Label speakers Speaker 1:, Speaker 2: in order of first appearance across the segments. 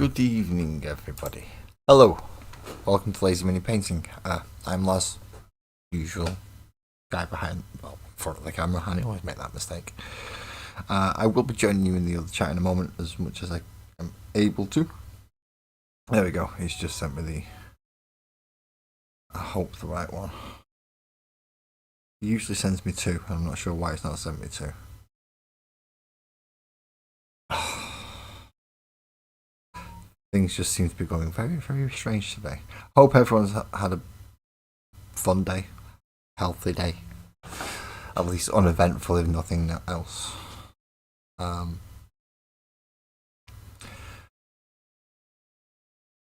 Speaker 1: Good evening, everybody. Hello, welcome to Lazy Mini Painting. I'm Laz, usual guy behind, well, front of the camera. I always make that mistake. I will be joining you in the other chat in a moment, as much as I am able to. There we go. He's just sent me the. I hope the right one. He usually sends me two. I'm not sure why he's not sent me two. Things just seem to be going very, very strange today. Hope everyone's had a fun day, healthy day, at least uneventful if nothing else.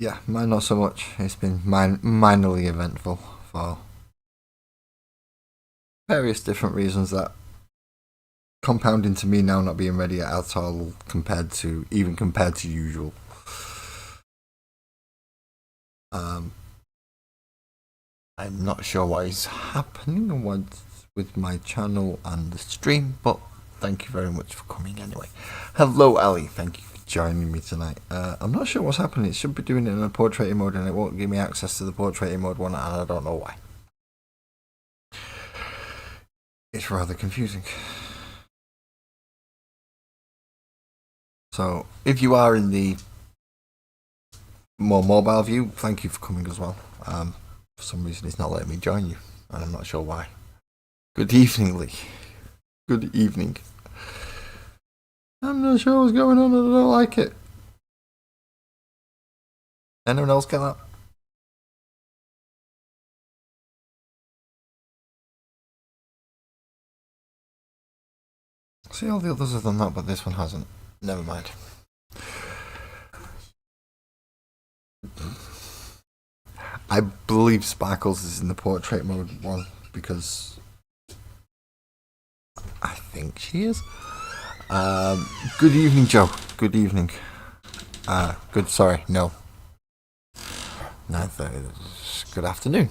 Speaker 1: Yeah, mine not so much. It's been minorly eventful for various different reasons that compound into me now not being ready at all compared to usual. I'm not sure what is happening and what's with my channel and the stream, but thank you very much for coming anyway. Hello, Ali. Thank you for joining me tonight. I'm not sure what's happening. It should be doing it in a portrait mode, and it won't give me access to the portrait mode one, and I don't know why. It's rather confusing. So, if you are in the more mobile view, thank you for coming as well. For some reason, it's not letting me join you, and I'm not sure why. Good evening, Lee. Good evening. I'm not sure what's going on, and I don't like it. Anyone else get that? See, all the others have done that, but this one hasn't. Never mind. I believe Sparkles is in the portrait mode one because I think she is. Good evening, Joe. Good evening. No. 9:30. Good afternoon.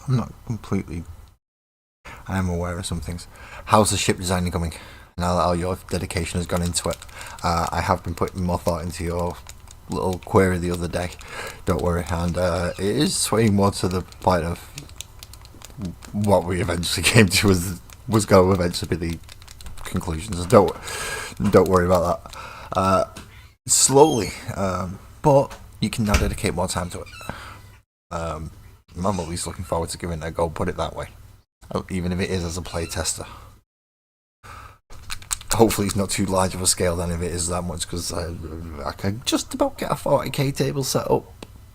Speaker 1: I'm not completely. I am aware of some things. How's the ship design coming? Now that all your dedication has gone into it, I have been putting more thought into your little query the other day. Don't worry, and it is swaying more to the point of what we eventually came to was going to eventually be the conclusions. Don't worry about that. Slowly, but you can now dedicate more time to it. I'm at least looking forward to giving it a go. Put it that way, even if it is as a play tester. Hopefully it's not too large of a scale then if it is that much, because I can just about get a 40k table set up,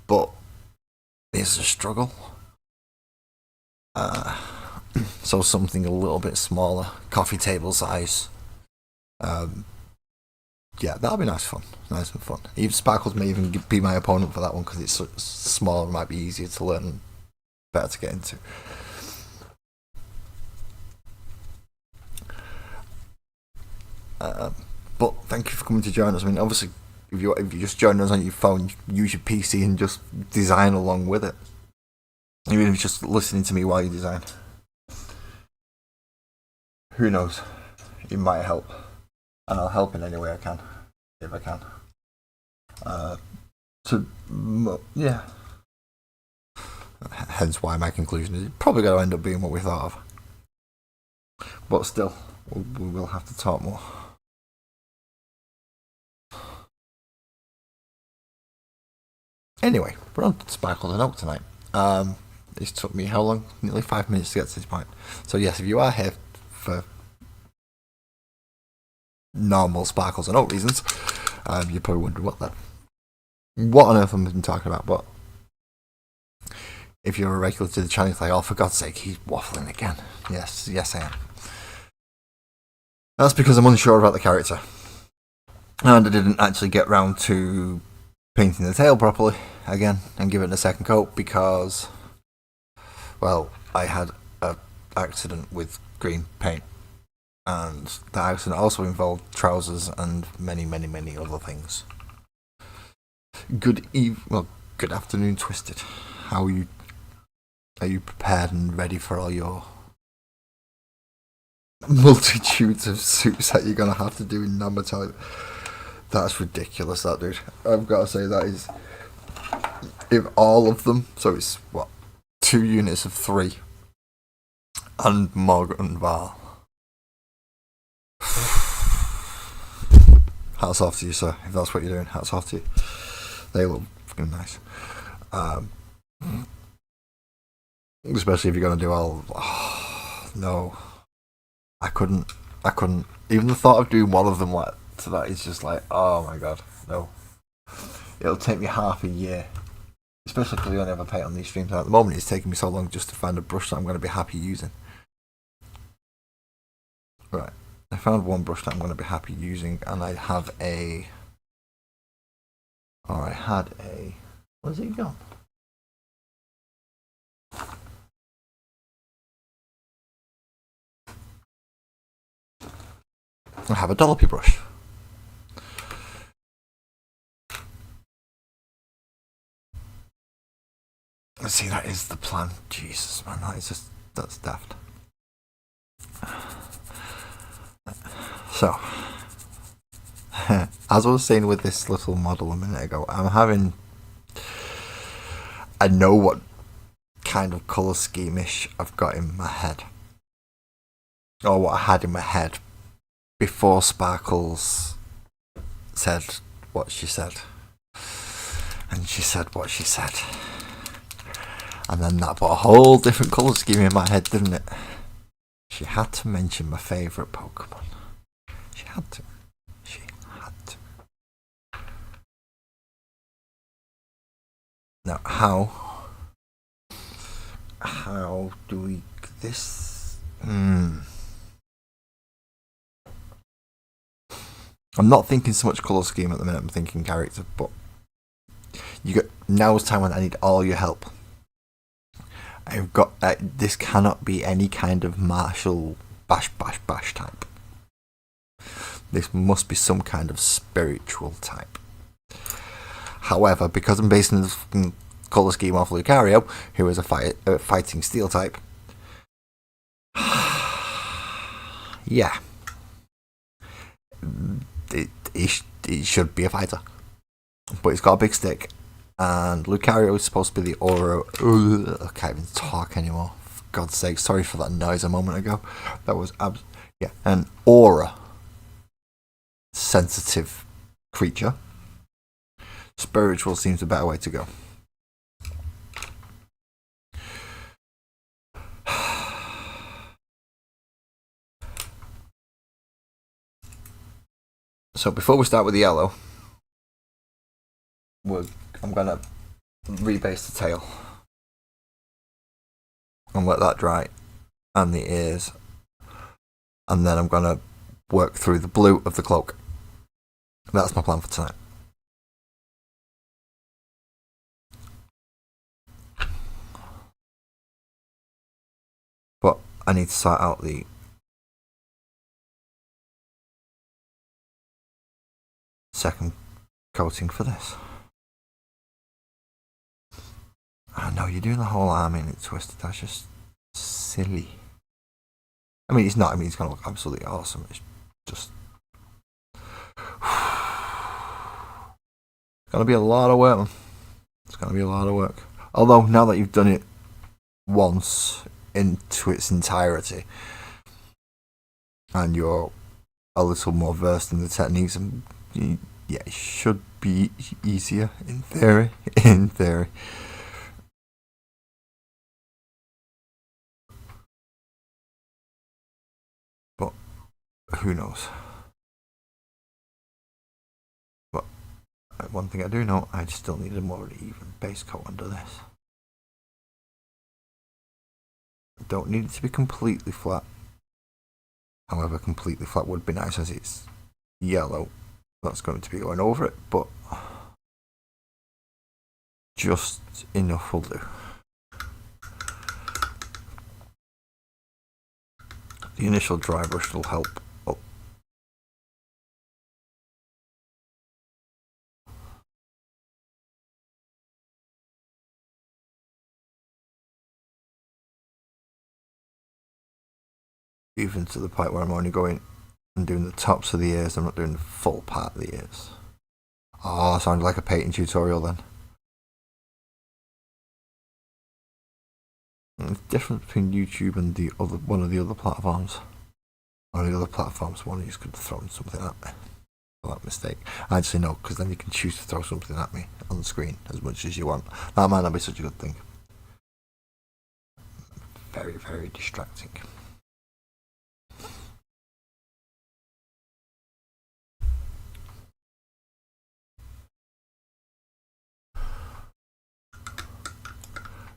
Speaker 1: but it's a struggle. So something a little bit smaller, coffee table size. Yeah, that'll be nice and fun. Even Sparkles may even be my opponent for that one because it's smaller, it might be easier to learn and better to get into. But thank you for coming to join us. I mean, obviously, if you just join us on your phone, use your PC and just design along with it. Even if it's just listening to me while you design. Who knows? It might help. And I'll help in any way I can, if I can. Yeah. Hence why my conclusion is probably going to end up being what we thought of. But still, we will have to talk more. Anyway, we're on Sparkle and Oak tonight. It took me how long? Nearly 5 minutes to get to this point. So yes, if you are here for normal Sparkles and Oak reasons, you probably wonder what on earth I've been talking about. But if you're a regular to the channel, it's like, oh, for God's sake, he's waffling again. Yes, I am. That's because I'm unsure about the character, and I didn't actually get round to painting the tail properly again and give it a second coat because, well, I had an accident with green paint, and that accident also involved trousers and many other things. Good afternoon, Twisted. How are you? Are you prepared and ready for all your multitudes of suits that you're gonna have to do in non-metallic? That's ridiculous, that dude. I've got to say that is, if all of them, so it's what, 2 units of 3, and Morgan Val. Hats off to you, sir. If that's what you're doing, hats off to you. They look fucking nice. Especially if you're gonna do all. Oh, no, I couldn't. Even the thought of doing one of them like to that is just like, oh my god, no. It'll take me half a year. Especially because I only ever paint on these streams. At the moment, it's taking me so long just to find a brush that I'm going to be happy using. Right. I found one brush that I'm going to be happy using, and I have a. Or I had a. Where's it gone? I have a dollopy brush. Let's see, that is the plan. Jesus, man, that's daft. So, as I was saying with this little model a minute ago, I know what kind of colour scheme-ish I've got in my head. Or what I had in my head before Sparkles said what she said. And she said what she said. And then that put a whole different colour scheme in my head, didn't it? She had to mention my favourite Pokemon. She had to. Now, how do we this? I'm not thinking so much colour scheme at the minute. I'm thinking character, but now's time when I need all your help. I've got this cannot be any kind of martial bash type. This must be some kind of spiritual type. However, because I'm basing the colour scheme off Lucario, who is a fighting steel type, yeah, it should be a fighter. But it's got a big stick, and Lucario is supposed to be the aura. I can't even talk anymore. For God's sake, sorry for that noise a moment ago. That was an aura sensitive creature. Spiritual seems a better way to go. So before we start with the yellow, I'm going to rebase the tail and let that dry, and the ears, and then I'm going to work through the blue of the cloak. That's my plan for tonight. But I need to sort out the second coating for this. I know you're doing the whole arm in it twisted. That's just silly. I mean, it's not. I mean, it's going to look absolutely awesome. It's just it's going to be a lot of work, man. It's going to be a lot of work. Although, now that you've done it once into its entirety, and you're a little more versed in the techniques, and yeah, it should be easier in theory. In theory. But who knows? But one thing I do know, I still need a more even base coat under this. I don't need it to be completely flat. However, completely flat would be nice, as it's yellow. That's going to be going over it, but just enough will do. The initial dry brush will help. Even to the point where I'm only going and doing the tops of the ears, I'm not doing the full part of the ears. Oh, sounded like a painting tutorial then. There's a difference between YouTube and one of the other platforms. One of the other platforms, one of you could throw something at me. For that mistake. Actually, no, because then you can choose to throw something at me on the screen as much as you want. That might not be such a good thing. Very, very distracting.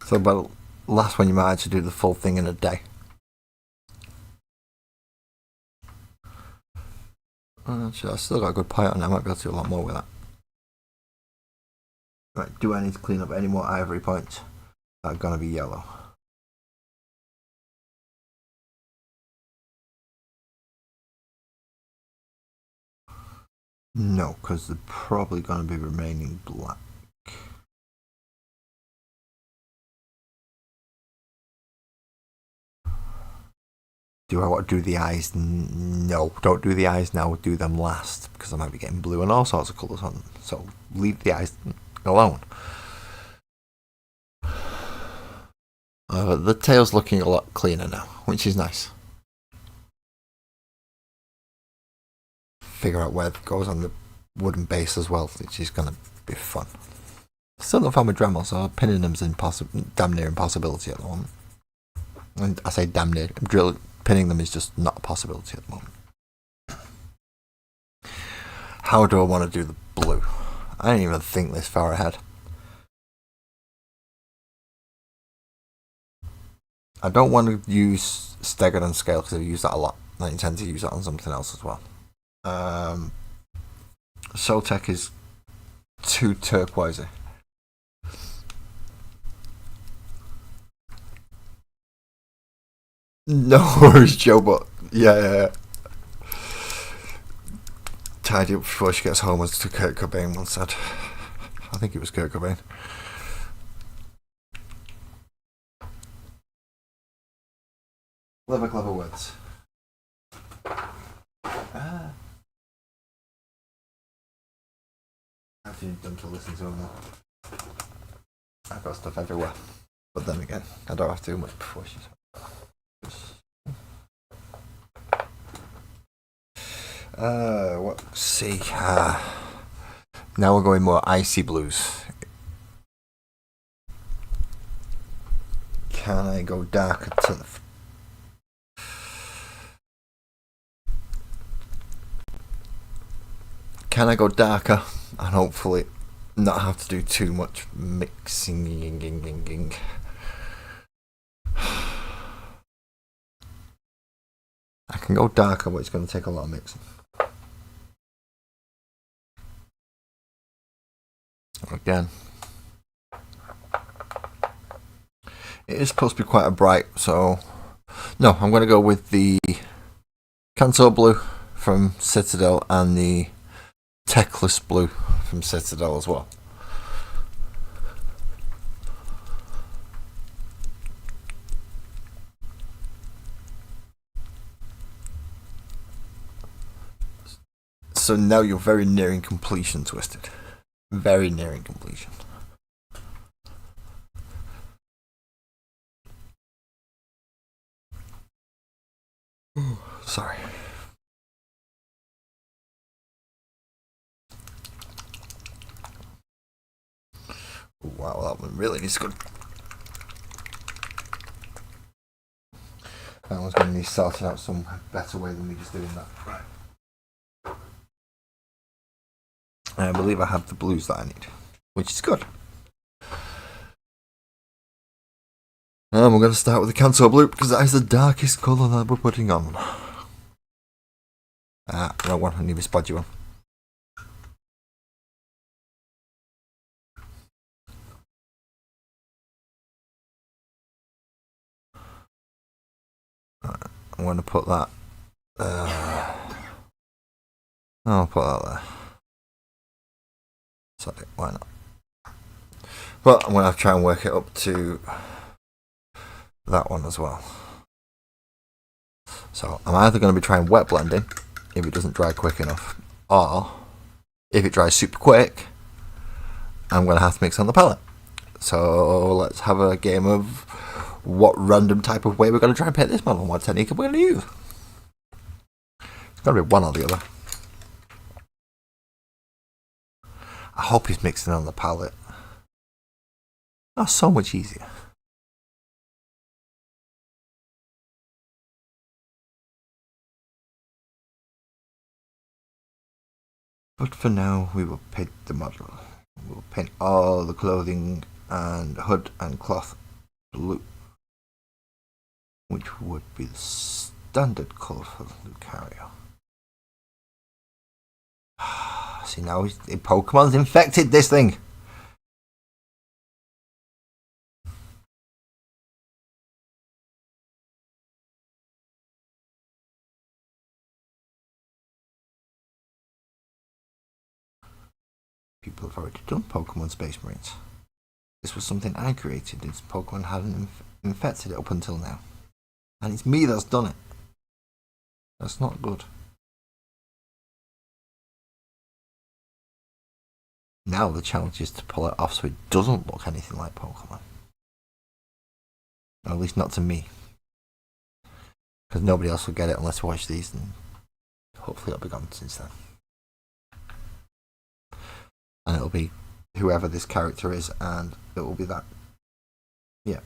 Speaker 1: So, but last one you might actually do the full thing in a day. Actually, I've still got a good pie on. I might be able to do a lot more with that. Right, do I need to clean up any more ivory points that are gonna be yellow? No, because they're probably gonna be remaining black. Do I want to do the eyes? No, don't do the eyes now. Do them last because I might be getting blue and all sorts of colours on them. So leave the eyes alone. The tail's looking a lot cleaner now, which is nice. Figure out where it goes on the wooden base as well, which is going to be fun. Still not found my Dremel, so pinning them's damn near impossibility at the moment. And I say damn near. Pinning them is just not a possibility at the moment. How do I want to do the blue? I didn't even think this far ahead. I don't want to use staggered on scale because I use that a lot. I intend to use that on something else as well. Soltech is too turquoisey. No worries, Joe, but yeah. Tidy up before she gets home, as Kurt Cobain once said. I think it was Kurt Cobain. Clever words. I have to them to listen to them now. I've got stuff everywhere. But then again, I don't have to do much before she's let's see. Now we're going more icy blues. Can I go darker to the... Can I go darker and hopefully not have to do too much mixing? I can go darker, but it's going to take a lot of mixing. Again, it is supposed to be quite a bright, so no, I'm going to go with the Kanto blue from Citadel and the Techless blue from Citadel as well. So now you're very nearing completion, Twisted. Very nearing completion. Sorry. Wow, that one really needs to go. That one's going to need sorted out some better way than me just doing that. Right. I believe I have the blues that I need, which is good. We're going to start with the Kanto blue because that is the darkest colour that we're putting on. Wrong one, I need a spodgy one. I'm going to put that. I'll put that there. Sorry, why not? But I'm going to have to try and work it up to that one as well. So I'm either going to be trying wet blending if it doesn't dry quick enough, or If it dries super quick, I'm going to have to mix on the palette. So let's have a game of what random type of way we're going to try and paint this model and what technique we're going to use. It's going to be one or the other. I hope he's mixing on the palette. That's so much easier. But for now, we will paint the model. We will paint all the clothing and hood and cloth blue, which would be the standard colour for Lucario. See, now Pokemon's infected this thing. People have already done Pokemon Space Marines. This was something I created. It's Pokemon hadn't infected it up until now. And it's me that's done it. That's not good. Now the challenge is to pull it off so it doesn't look anything like Pokemon. Or at least not to me. Because nobody else will get it unless we watch these, and hopefully it'll be gone since then. And it'll be whoever this character is, and it will be that. Yeah.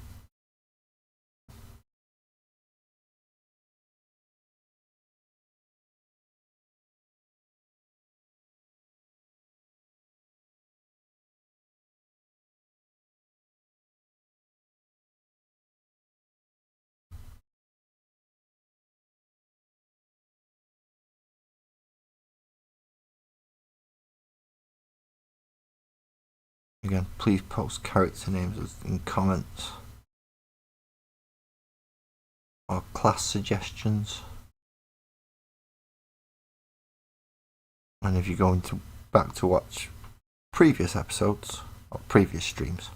Speaker 1: Again, please post character names in comments or class suggestions. And if you're going back to watch previous episodes or previous streams,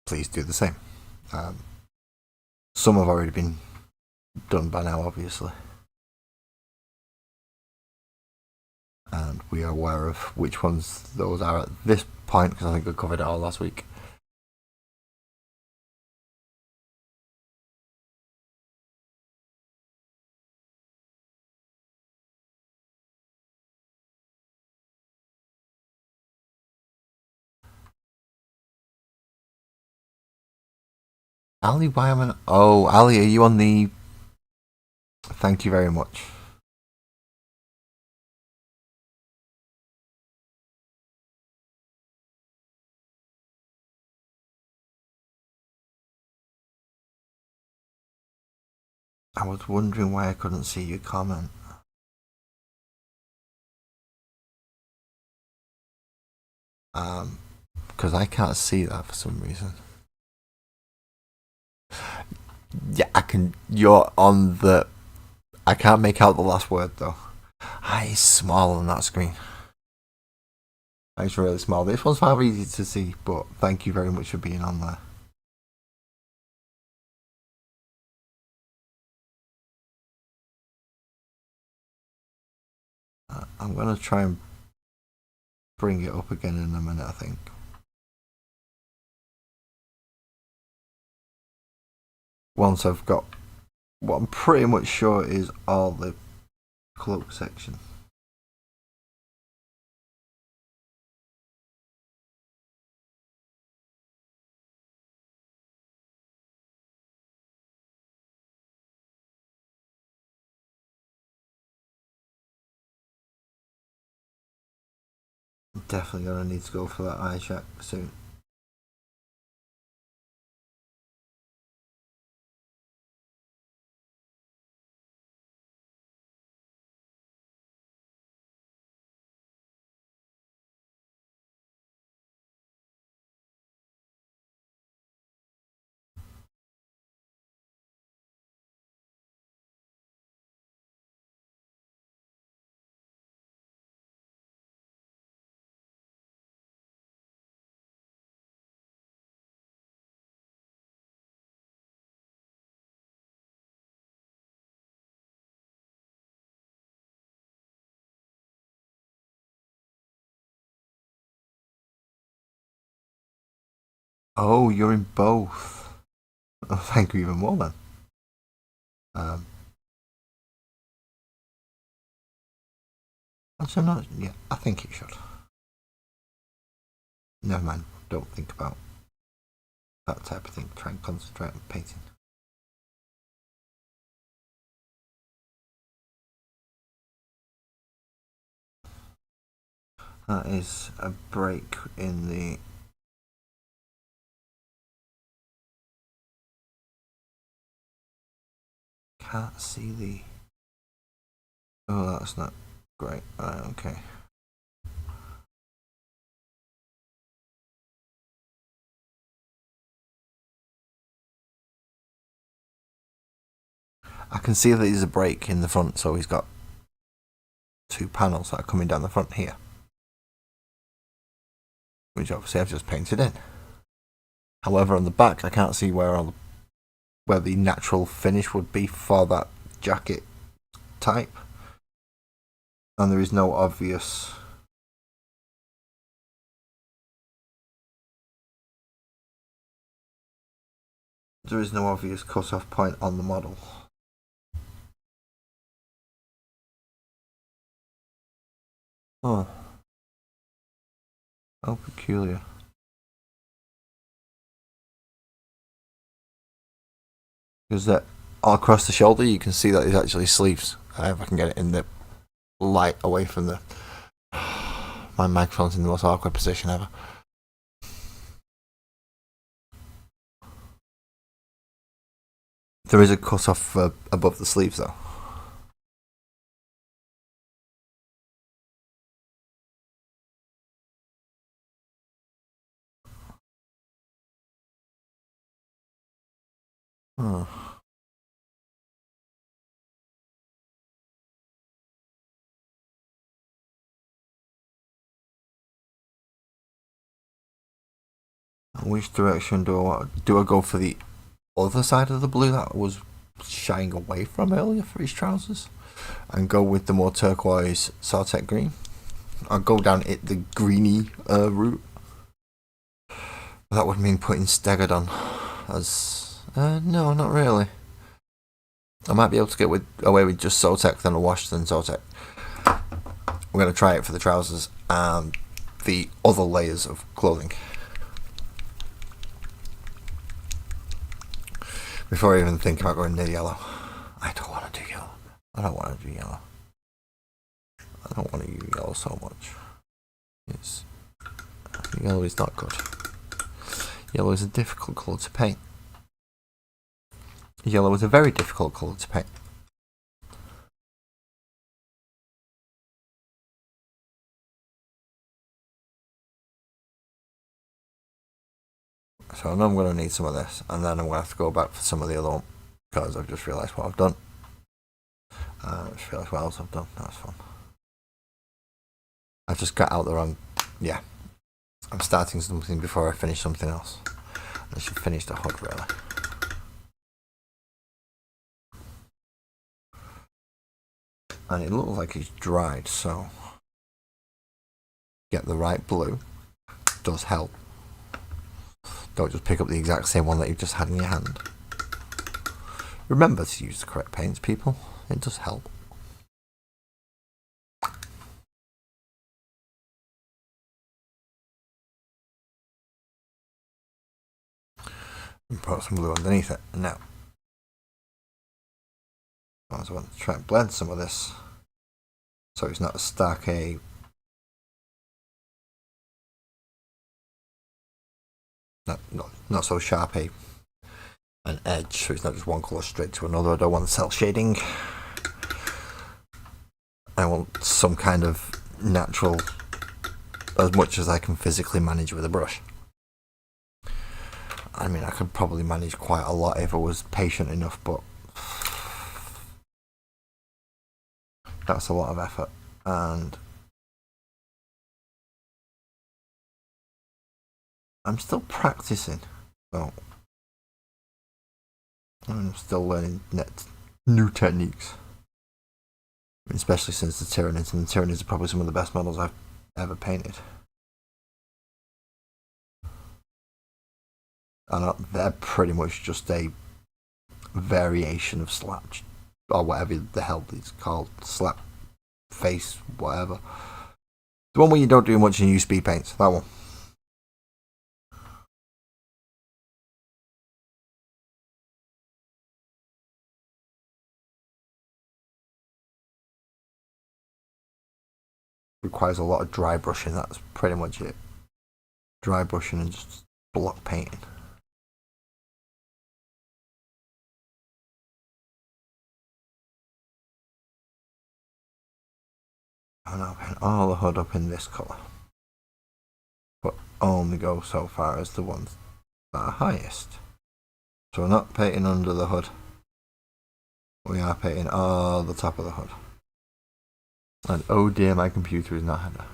Speaker 1: please do the same. Some have already been done by now, obviously. And we are aware of which ones those are at this point, because I think we covered it all last week. Ali, why am I? Oh, Ali, are you on the? Thank you very much. I was wondering why I couldn't see your comment. Because I can't see that for some reason. Yeah, I can. You're on the. I can't make out the last word though. It's small on that screen. It's really small. This one's far easy to see, but thank you very much for being on there. I'm gonna try and bring it up again in a minute, I think. Once I've got what I'm pretty much sure is all the cloak section. I'm definitely gonna need to go for that eye check soon. Oh, you're in both. Oh, thank you even more then. Um, actually, I'm not. Yeah, I think it should. Never mind. Don't think about that type of thing. Try and concentrate on painting. That is a break in the. Can't see the. Oh, that's not great. Okay. I can see that there's a break in the front, so he's got two panels that are coming down the front here, which obviously I've just painted in. However, on the back, I can't see where the natural finish would be for that jacket type, and there is no obvious. There is no obvious cut-off point on the model. Oh, how peculiar. Because that all across the shoulder, you can see that there's actually sleeves. If I can get it in the light away from the. My microphone's in the most awkward position ever. There is a cut off above the sleeves though. Oh. Which direction do I go for the other side of the blue that was shying away from earlier for his trousers, and go with the more turquoise Sartek green? I'll go down the greeny route. That would mean putting Stegadon as no, not really. I might be able to get away with just Zotek, then a wash, then Zotek. We're going to try it for the trousers and the other layers of clothing. Before I even think about going near yellow. I don't want to do yellow. I don't want to do yellow. I don't want to use yellow so much. Yes. Yellow is not good. Yellow is a difficult colour to paint. Yellow is a very difficult colour to paint. So I know I'm going to need some of this, and then I'm going to have to go back for some of the other one, because I've just realised what I've done. I just realised what else I've done. That's fun. I just got out the wrong. Yeah. I'm starting something before I finish something else. I should finish the hood, really. And it looks like it's dried, so get the right blue does help. Don't just pick up the exact same one that you've just had in your hand. Remember to use the correct paints, people. It does help. And put some blue underneath it. Now, I also want to try and blend some of this so it's not as stark not so sharp an edge, so it's not just one colour straight to another. I don't want cell shading. I want some kind of natural, as much as I can physically manage with a brush. I mean, I could probably manage quite a lot if I was patient enough, but that's a lot of effort, and I'm still practicing, so I'm still learning new techniques, especially since the Tyranids, and the Tyranids are probably some of the best models I've ever painted. and they're pretty much just a variation of slap, or whatever the hell it's called, slap face, whatever. The one where you don't do much and you use speed paints, that one. Requires a lot of dry brushing, that's pretty much it. Dry brushing and just block painting. And I'll paint all the hood up in this colour, but only go so far as the ones that are highest. So we're not painting under the hood, we are painting all the top of the hood. And oh dear, my computer is not having a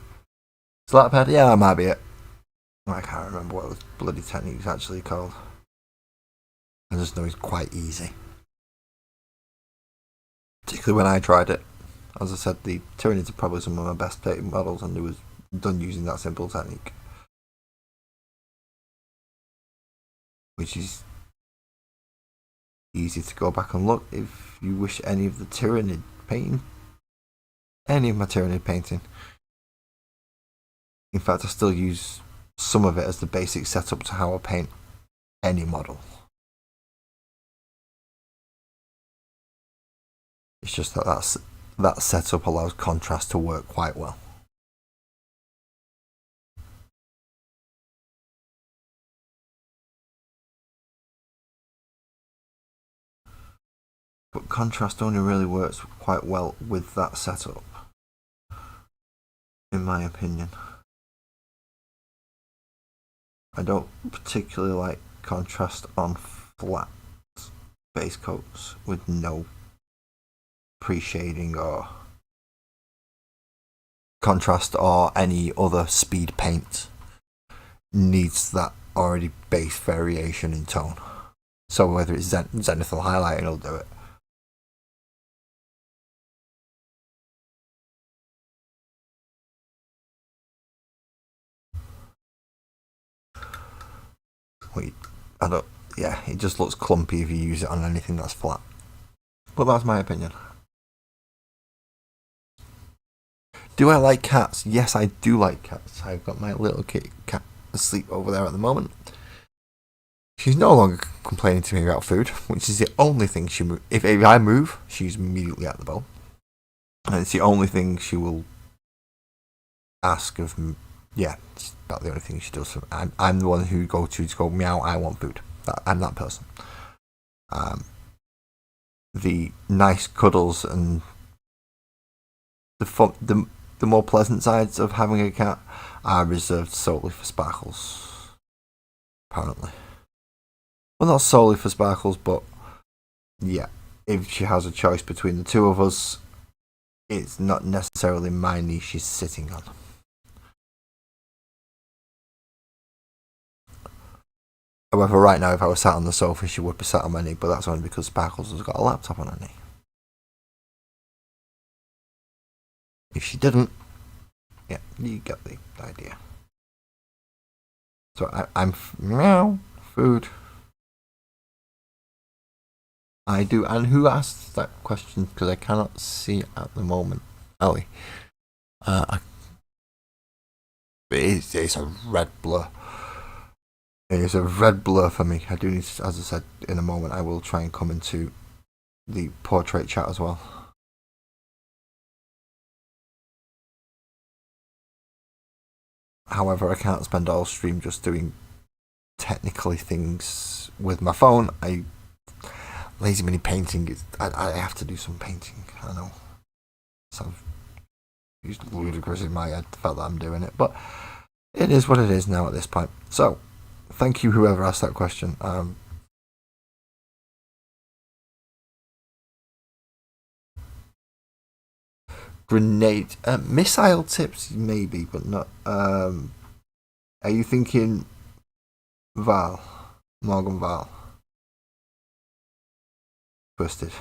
Speaker 1: slap head. Yeah, that might be it. I can't remember what the bloody technique is actually called. I just know it's quite easy, particularly when I tried it. As I said, the Tyranids are probably some of my best painted models, and it was done using that simple technique, which is easy to go back and look if you wish any of the Tyranid painting, any of my Tyranid painting. In fact, I still use some of it as the basic setup to how I paint any model. It's just that setup allows contrast to work quite well. But contrast only really works quite well with that setup, in my opinion. I don't particularly like contrast on flat base coats with no pre-shading or contrast or any other speed paint. Needs that already base variation in tone. So whether it's zenithal highlighting, it'll do it. Wait, I don't. Yeah, it just looks clumpy if you use it on anything that's flat. But that's my opinion. Do I like cats? Yes, I do like cats. I've got my little kitty cat asleep over there at the moment. She's no longer complaining to me about food, which is the only thing she. If I move, she's immediately at the bowl, and it's the only thing she will ask of me. Yeah, it's about the only thing she does. I'm the one who go meow. I want food. I'm that person. The nice cuddles and the more pleasant sides of having a cat are reserved solely for Sparkles. Apparently. Well, not solely for Sparkles, but yeah, if she has a choice between the two of us, it's not necessarily my knee she's sitting on. However, right now, if I was sat on the sofa, she would be sat on my knee, but that's only because Sparkles has got a laptop on her knee. If she didn't, yeah, you get the idea. So I'm meow, food. I do. And who asked that question? Because I cannot see at the moment. Ellie. It's a red blur. It is a red blur for me. I do need to, as I said, in a moment I will try and come into the portrait chat as well. However, I can't spend all stream just doing technically things with my phone. Lazy mini painting is. I have to do some painting. I know. Sounds ludicrous in my head, the fact that I'm doing it, but it is what it is now at this point. So, thank you, whoever asked that question. Grenade, missile tips, maybe, but not. Are you thinking Val, Morgan Val, Twisted?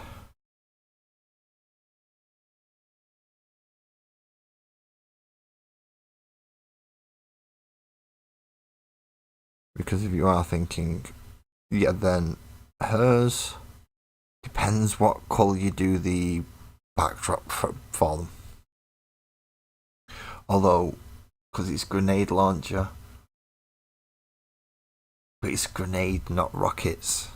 Speaker 1: Because if you are thinking yeah, then hers depends what colour you do the backdrop for them. Although, because it's grenade launcher, but it's grenade, not rockets.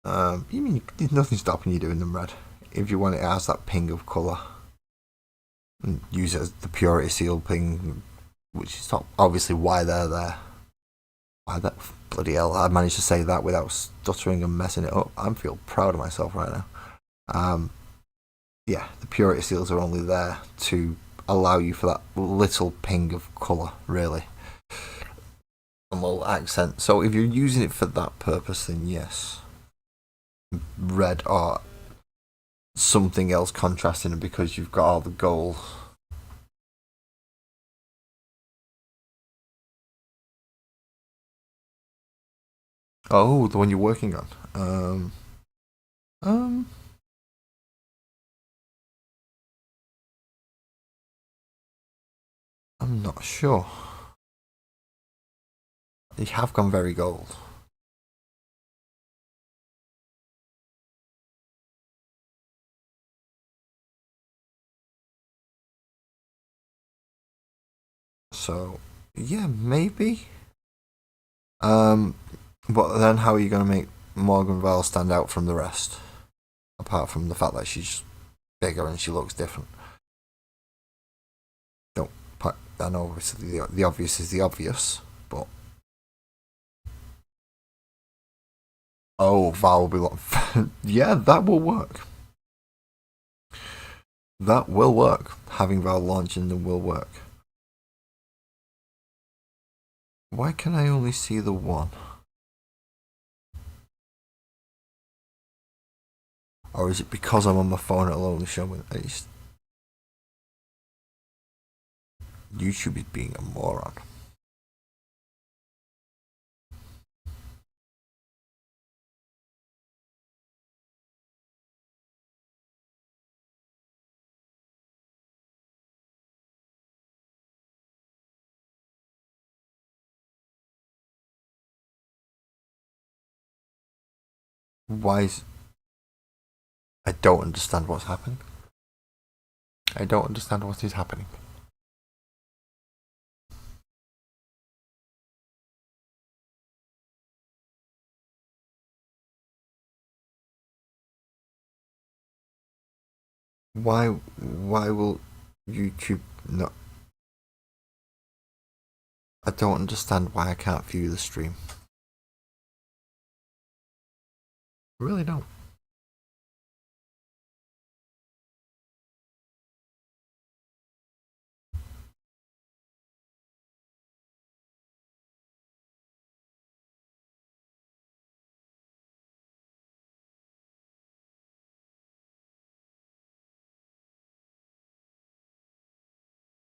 Speaker 1: You mean there's nothing stopping you doing them red if you want it as that ping of colour. And use it as the purity seal ping, which is not obviously why they're there. Why that bloody hell? I managed to say that without stuttering and messing it up. I feel proud of myself right now. Yeah, the purity seals are only there to allow you for that little ping of colour, really. A little accent. So if you're using it for that purpose, then yes. Red or something else contrasting it because you've got all the gold. Oh, the one you're working on. Um, I'm not sure. They have gone very gold. So, yeah, maybe. Um, but then how are you going to make Morgan Val stand out from the rest? Apart from the fact that she's bigger and she looks different. Don't. I know obviously the obvious is the obvious, but oh, Val will be yeah, that will work. That will work. Having Val launching them will work. Why can I only see the one? Or is it because I'm on my phone it'll only show me? YouTube is being a moron. Why is... I don't understand what's happening. I don't understand what is happening. Why will YouTube not... I don't understand why I can't view the stream. I really don't.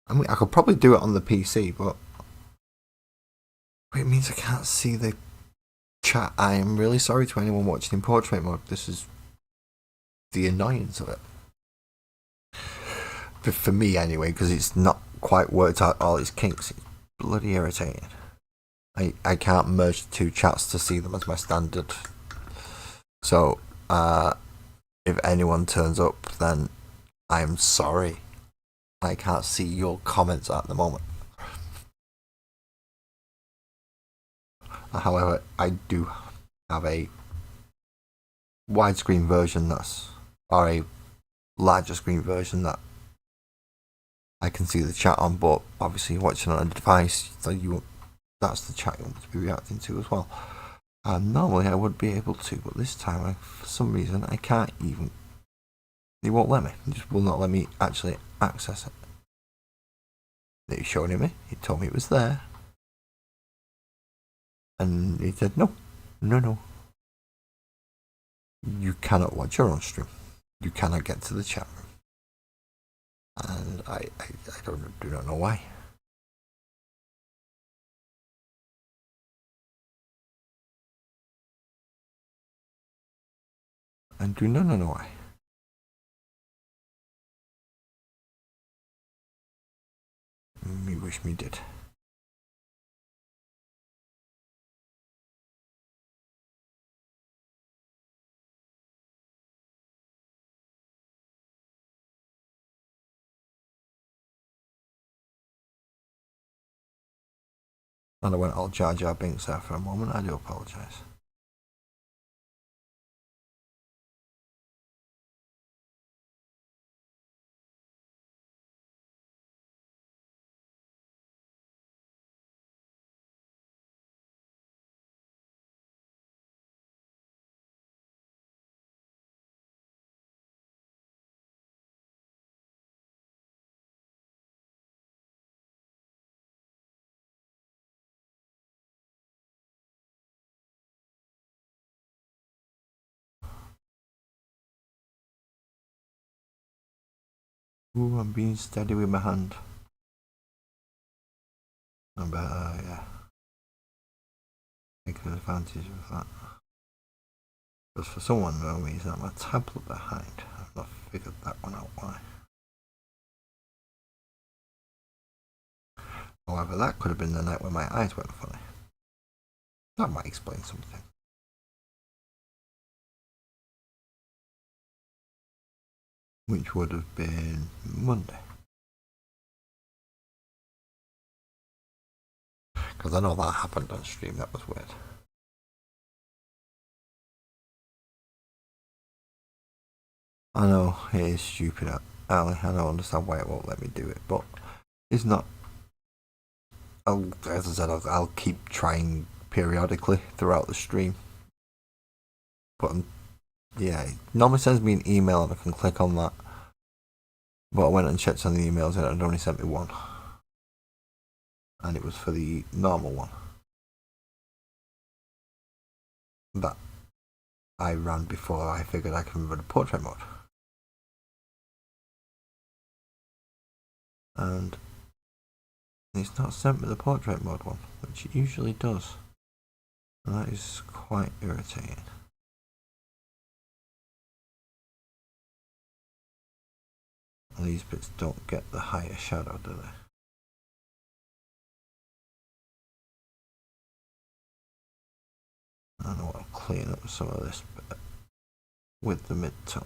Speaker 1: I mean, I could probably do it on the PC, but it means I can't see the chat. I am really sorry to anyone watching in portrait mode. This is the annoyance of it. But for me, anyway, because it's not quite worked out all its kinks. It's bloody irritating. I can't merge the two chats to see them as my standard. So, if anyone turns up, then I'm sorry. I can't see your comments at the moment. However, I do have a widescreen version or a larger screen version that I can see the chat on, but obviously watching on a device, that's the chat you want to be reacting to as well. Normally I would be able to, but this time, for some reason, I can't even. It won't let me. It just will not let me actually access it. It showed me. It told me it was there. And it said, no. You cannot watch your own stream. You cannot get to the chat room. And I do not know why. I do not know why. Me wish me did. And I went all Jar Jar Binks there for a moment. I do apologise. Ooh, I'm being steady with my hand. I better, yeah, take advantage of that. Because for some unknown reason, I'm a tablet behind. I've not figured that one out why. However, that could have been the night when my eyes went funny. That might explain something. Which would have been Monday. Because I know that happened on stream, that was weird. I know, it is stupid, Ali. I don't understand why it won't let me do it, but it's not. As I said, I'll keep trying periodically throughout the stream. But yeah, it normally sends me an email and I can click on that. But I went and checked on the emails and it had only sent me one. And it was for the normal one that I ran before I figured I could run a portrait mode. And it's not sent me the portrait mode one, which it usually does. And that is quite irritating. And these bits don't get the higher shadow, do they? I know I'll clean up some of this bit with the mid-tone.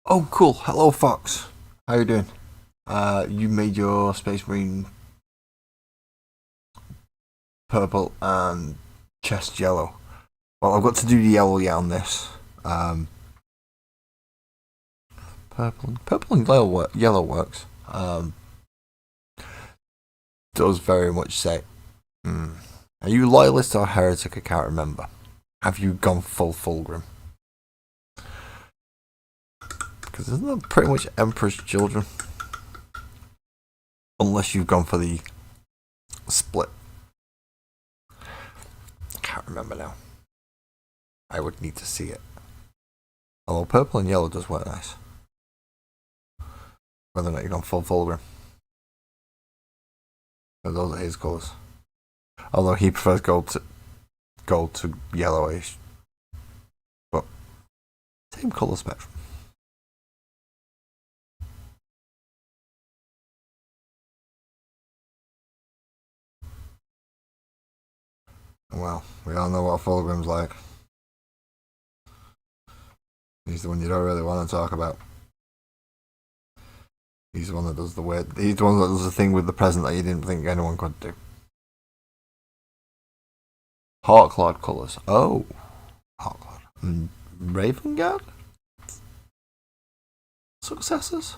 Speaker 1: Oh, cool. Hello, Fox. How you doing? You made your Space Marine purple and chest yellow. Well, I've got to do the yellow yet on this. Purple and yellow works. Does very much say. Are you loyalist or heretic? I can't remember. Have you gone full Fulgrim? Because isn't that pretty much Emperor's Children? Unless you've gone for the split. I can't remember now. I would need to see it. Although purple and yellow does work nice. Whether or not you've gone full Fulgrim. But those are his colours. Although he prefers gold to yellowish. But same colour spectrum. Well, we all know what Fulgrim's like. He's the one you don't really want to talk about. He's the one that does the weird. He's the one that does the thing with the present that you didn't think anyone could do. Hawklord colours. Oh, Hawklord. Ravenguard? Successors?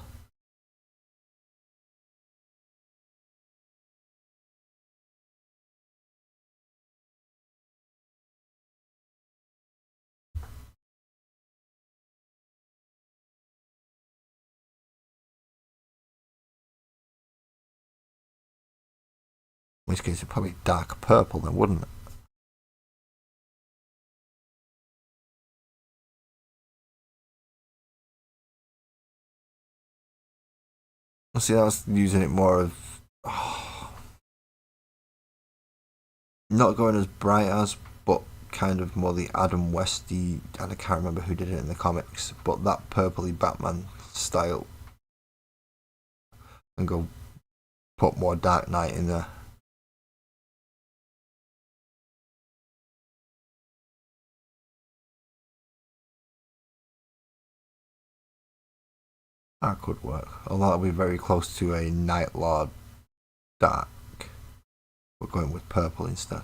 Speaker 1: which case it's probably dark purple then, wouldn't it? See, I was using it more of not going as bright as, but kind of more the Adam Westy, and I can't remember who did it in the comics, but that purpley Batman style, and go put more Dark Knight in there. That could work, although that'll be very close to a Night Lord dark. We're going with purple instead.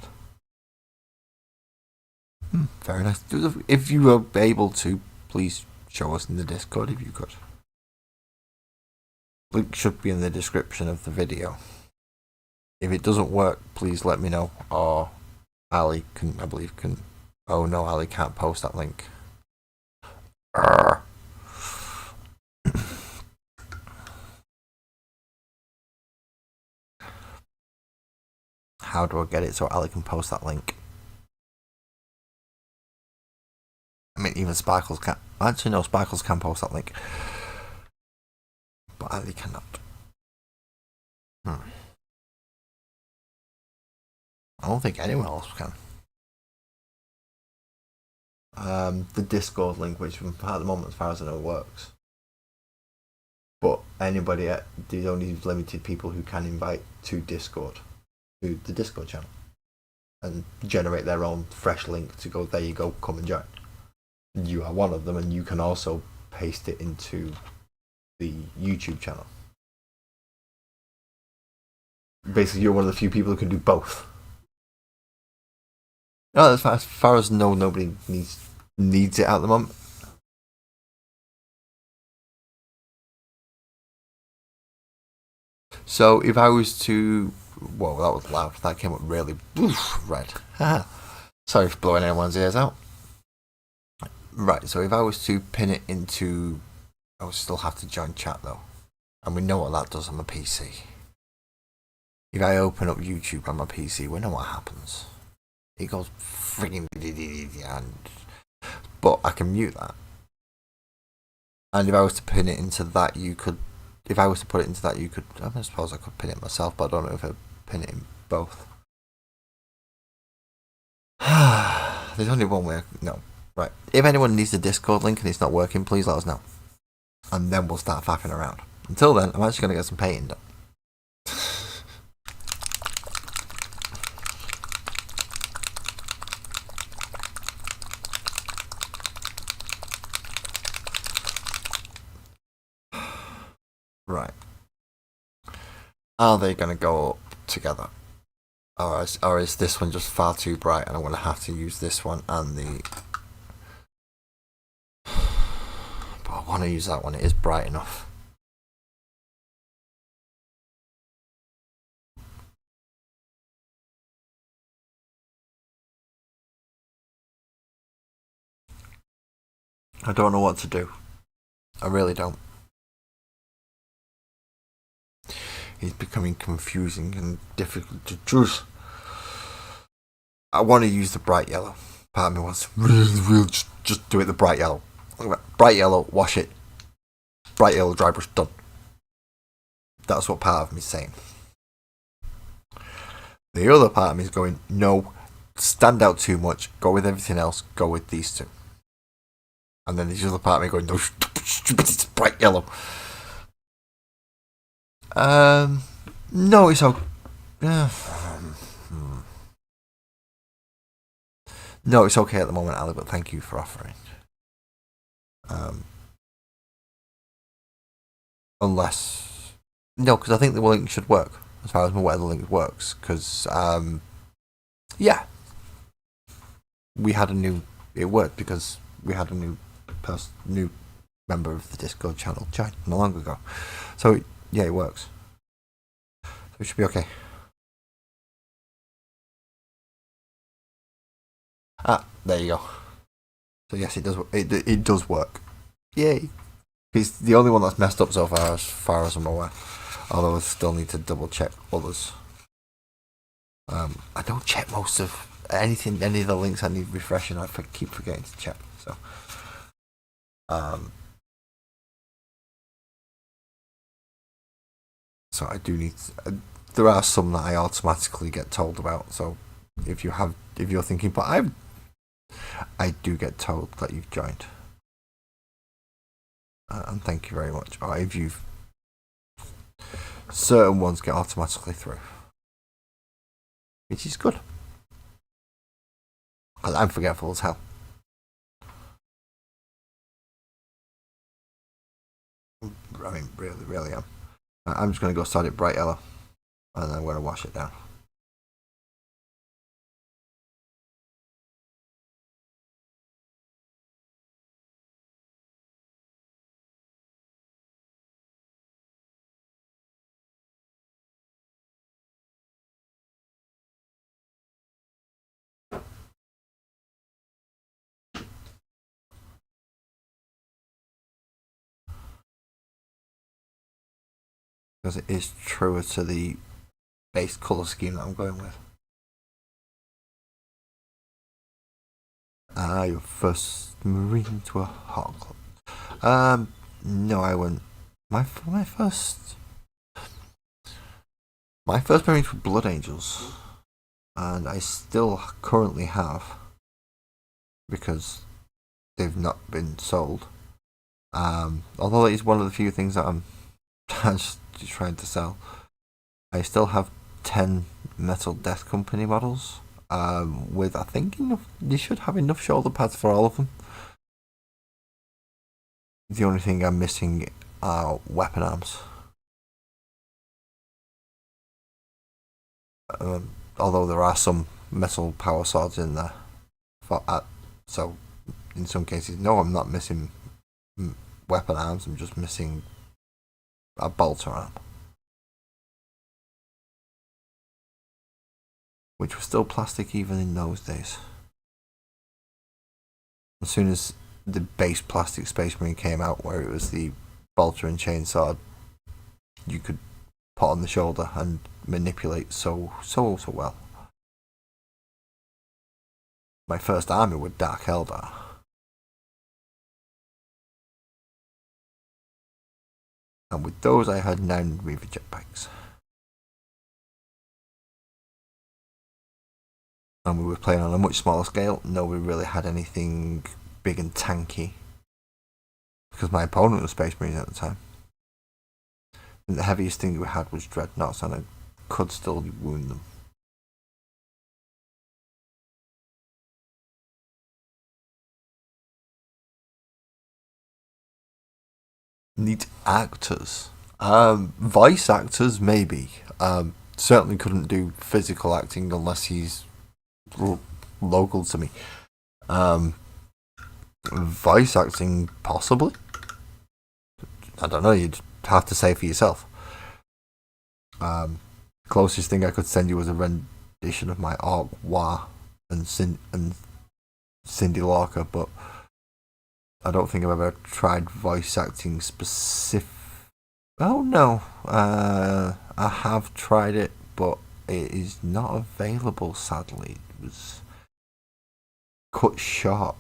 Speaker 1: Very nice. If you were able to, please show us in the Discord if you could. Link should be in the description of the video. If it doesn't work, please let me know. Or Ali can, I believe, can. Oh no, Ali can't post that link. How do I get it so Ali can post that link? I mean, even Sparkles can't. Actually, no, Sparkles can post that link. But Ali cannot. I don't think anyone else can. The Discord link, which at the moment, as far as I know, works. But anybody, there's only limited people who can invite to Discord, to the Discord channel, and generate their own fresh link to go, there you go, come and join. You are one of them, and you can also paste it into the YouTube channel. Basically, you're one of the few people who can do both. No, as far as nobody needs it at the moment. So if I was to, whoa, that was loud. That came up really red. Sorry for blowing anyone's ears out. Right, so if I was to pin it into, I would still have to join chat though, and we know what that does on my PC. If I open up YouTube on my PC, we know what happens. It goes frigging, but I can mute that. And if I was to pin it into that, you could. If I was to put it into that, you could. I suppose I could pin it myself, but I don't know if I'd pin it in both. There's only one way. No. Right. If anyone needs the Discord link and it's not working, please let us know. And then we'll start faffing around. Until then, I'm actually going to get some painting done. Right. Are they going to go up together? Or is this one just far too bright and I'm going to have to use this one and the... But I want to use that one, it is bright enough. I don't know what to do. I really don't. It's becoming confusing and difficult to choose. I want to use the bright yellow. Part of me wants to really just do it the bright yellow. Bright yellow, wash it. Bright yellow, dry brush, done. That's what part of me is saying. The other part of me is going, no, stand out too much, go with everything else, go with these two. And then the other part of me going, no, stupid, it's bright yellow. No, it's okay. No, it's okay at the moment, Ali, but thank you for offering. Unless... No, because I think the link should work, as far as I'm aware the link works, because, yeah. We had a new... It worked because we had a new member of the Discord channel join not long ago. So, yeah, it works. So it should be okay. There you go. So yes, it does. It does work. Yay! He's the only one that's messed up so far as I'm aware. Although I still need to double check others. I don't check most of anything, any of the links I need refreshing. I keep forgetting to check. So, so I do need. There are some that I automatically get told about. So, if you're thinking, but I do get told that you've joined, and thank you very much. Or if you've certain ones get automatically through, which is good. Because I'm forgetful as hell. I mean, really am. I'm just going to go start it bright yellow, and then I'm going to wash it down. Because it is truer to the base colour scheme that I'm going with. Your first marine to a hot club. No, I wouldn't. My first marines were Blood Angels, and I still currently have, because they've not been sold. Although it is one of the few things that I'm just trying to sell. I still have 10 Metal Death Company models. With I think you should have enough shoulder pads for all of them. The only thing I'm missing are weapon arms. Although there are some metal power swords in there. So in some cases, no, I'm not missing weapon arms. I'm just missing a bolter arm, which was still plastic even in those days. As soon as the base plastic Space Marine came out, where it was the bolter and chainsaw, you could put on the shoulder and manipulate so well. My first army was Dark Eldar. And with those I had 9 Reaver jetpacks. And we were playing on a much smaller scale. Nobody really had anything big and tanky, because my opponent was Space Marines at the time. And the heaviest thing we had was Dreadnoughts, and I could still wound them. Need actors. Voice actors, maybe. Certainly couldn't do physical acting unless he's local to me. Voice acting, possibly. I don't know, you'd have to say for yourself. Closest thing I could send you was a rendition of my Orc War and Cindy Lorca, but I don't think I've ever tried voice acting specific. Oh no, I have tried it, but it is not available, sadly. It was cut short.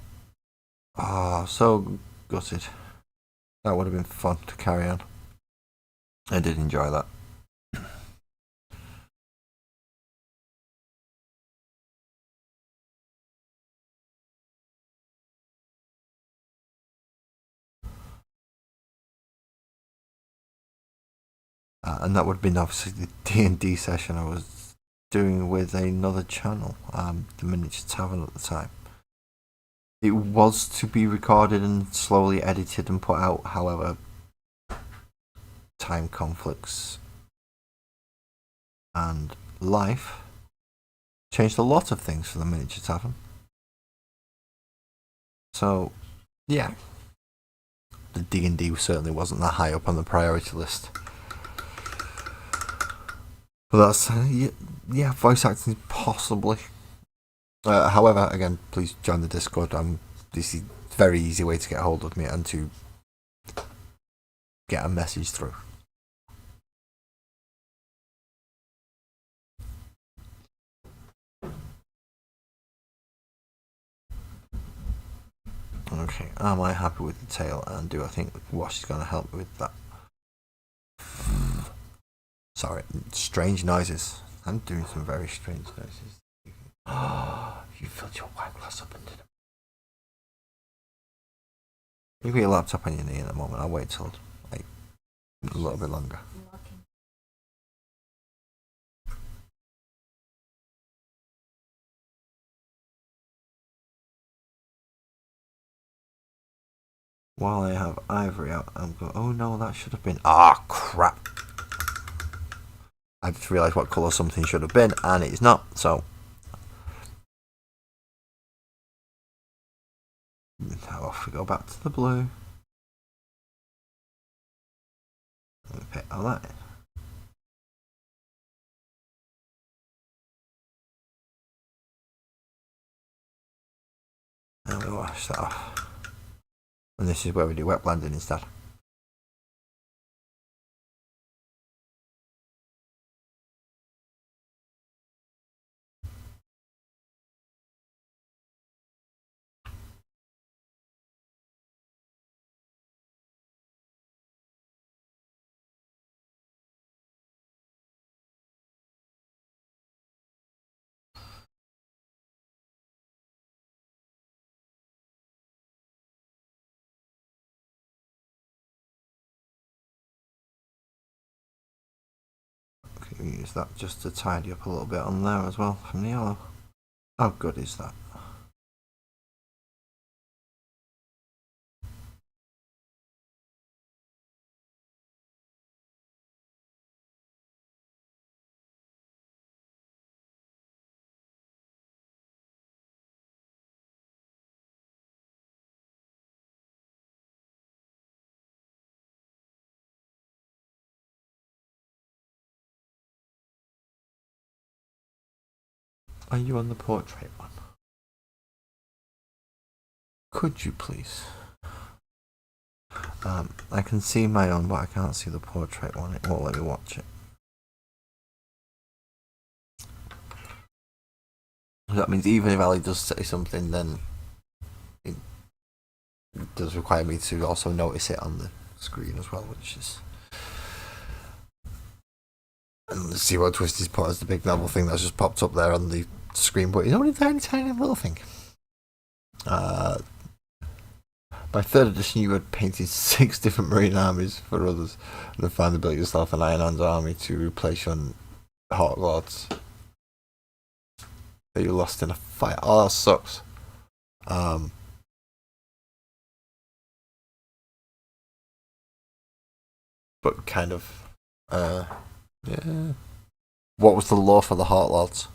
Speaker 1: So gutted. That would have been fun to carry on. I did enjoy that. And that would have been obviously the D&D session I was doing with another channel, the Miniature Tavern at the time. It was to be recorded and slowly edited and put out, however, time conflicts and life changed a lot of things for the Miniature Tavern. So, yeah, the D&D certainly wasn't that high up on the priority list. But that's, yeah, voice acting possibly. However, again, please join the Discord. This is a very easy way to get hold of me and to get a message through. Okay, am I happy with the tail? And do I think wash is going to help me with that? Sorry, strange noises. I'm doing some very strange noises. You filled your wine glass up and did it. You put your laptop on your knee at the moment. I'll wait till like a little bit longer. While I have Ivory out, I'm going. Oh no, that should have been. Ah, crap! I just realised what colour something should have been, and it's not. So now off we go back to the blue. Okay, all that. And we wash that off. And this is where we do wet blending instead. Use that just to tidy up a little bit on there as well from the yellow. How good is that? Are you on the portrait one? Could you please? I can see my own, but I can't see the portrait one. It won't let me watch it. That means even if Ali does say something, then it does require me to also notice it on the screen as well, which is. And let's see what Twisty's put as the big novel thing that's just popped up there on the screen, but it's only a tiny, tiny little thing. By 3rd edition, you had painted 6 different marine armies for others, and then finally built yourself an Iron Hands army to replace your Hawk Lords that you lost in a fight. Oh, that sucks. But kind of, yeah. What was the law for the Hawk Lords?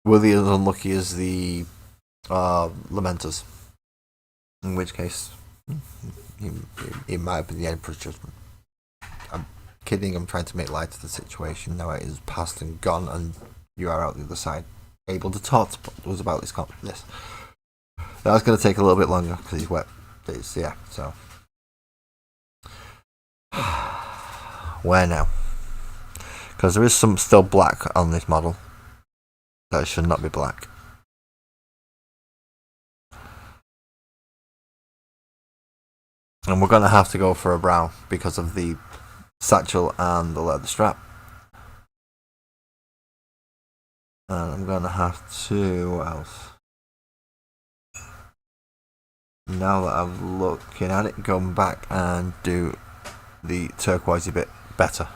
Speaker 1: Were they as unlucky as the Lamenters? In which case, it might have been the Emperor's judgment. I'm kidding, I'm trying to make light of the situation. Now it is past and gone, and you are out the other side, able to talk to us about this. That's going to take a little bit longer because he's wet. Yeah, so. Where now? Because there is some still black on this model. That should not be black. And we're going to have to go for a brown because of the satchel and the leather strap. And I'm going to have to... what else? Now that I'm looking at it, go back and do the turquoisey bit better.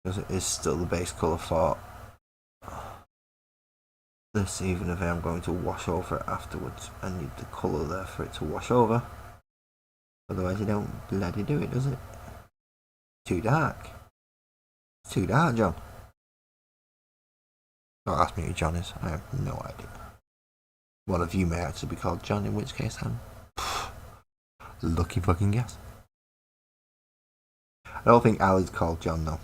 Speaker 1: Because it is still the base colour for this, even if I am going to wash over it afterwards. I need the colour there for it to wash over. Otherwise you don't bloody do it, does it? Too dark. It's too dark, John. Don't ask me who John is. I have no idea. One of you may actually be called John, in which case I'm lucky fucking guess. I don't think Ali's called John though.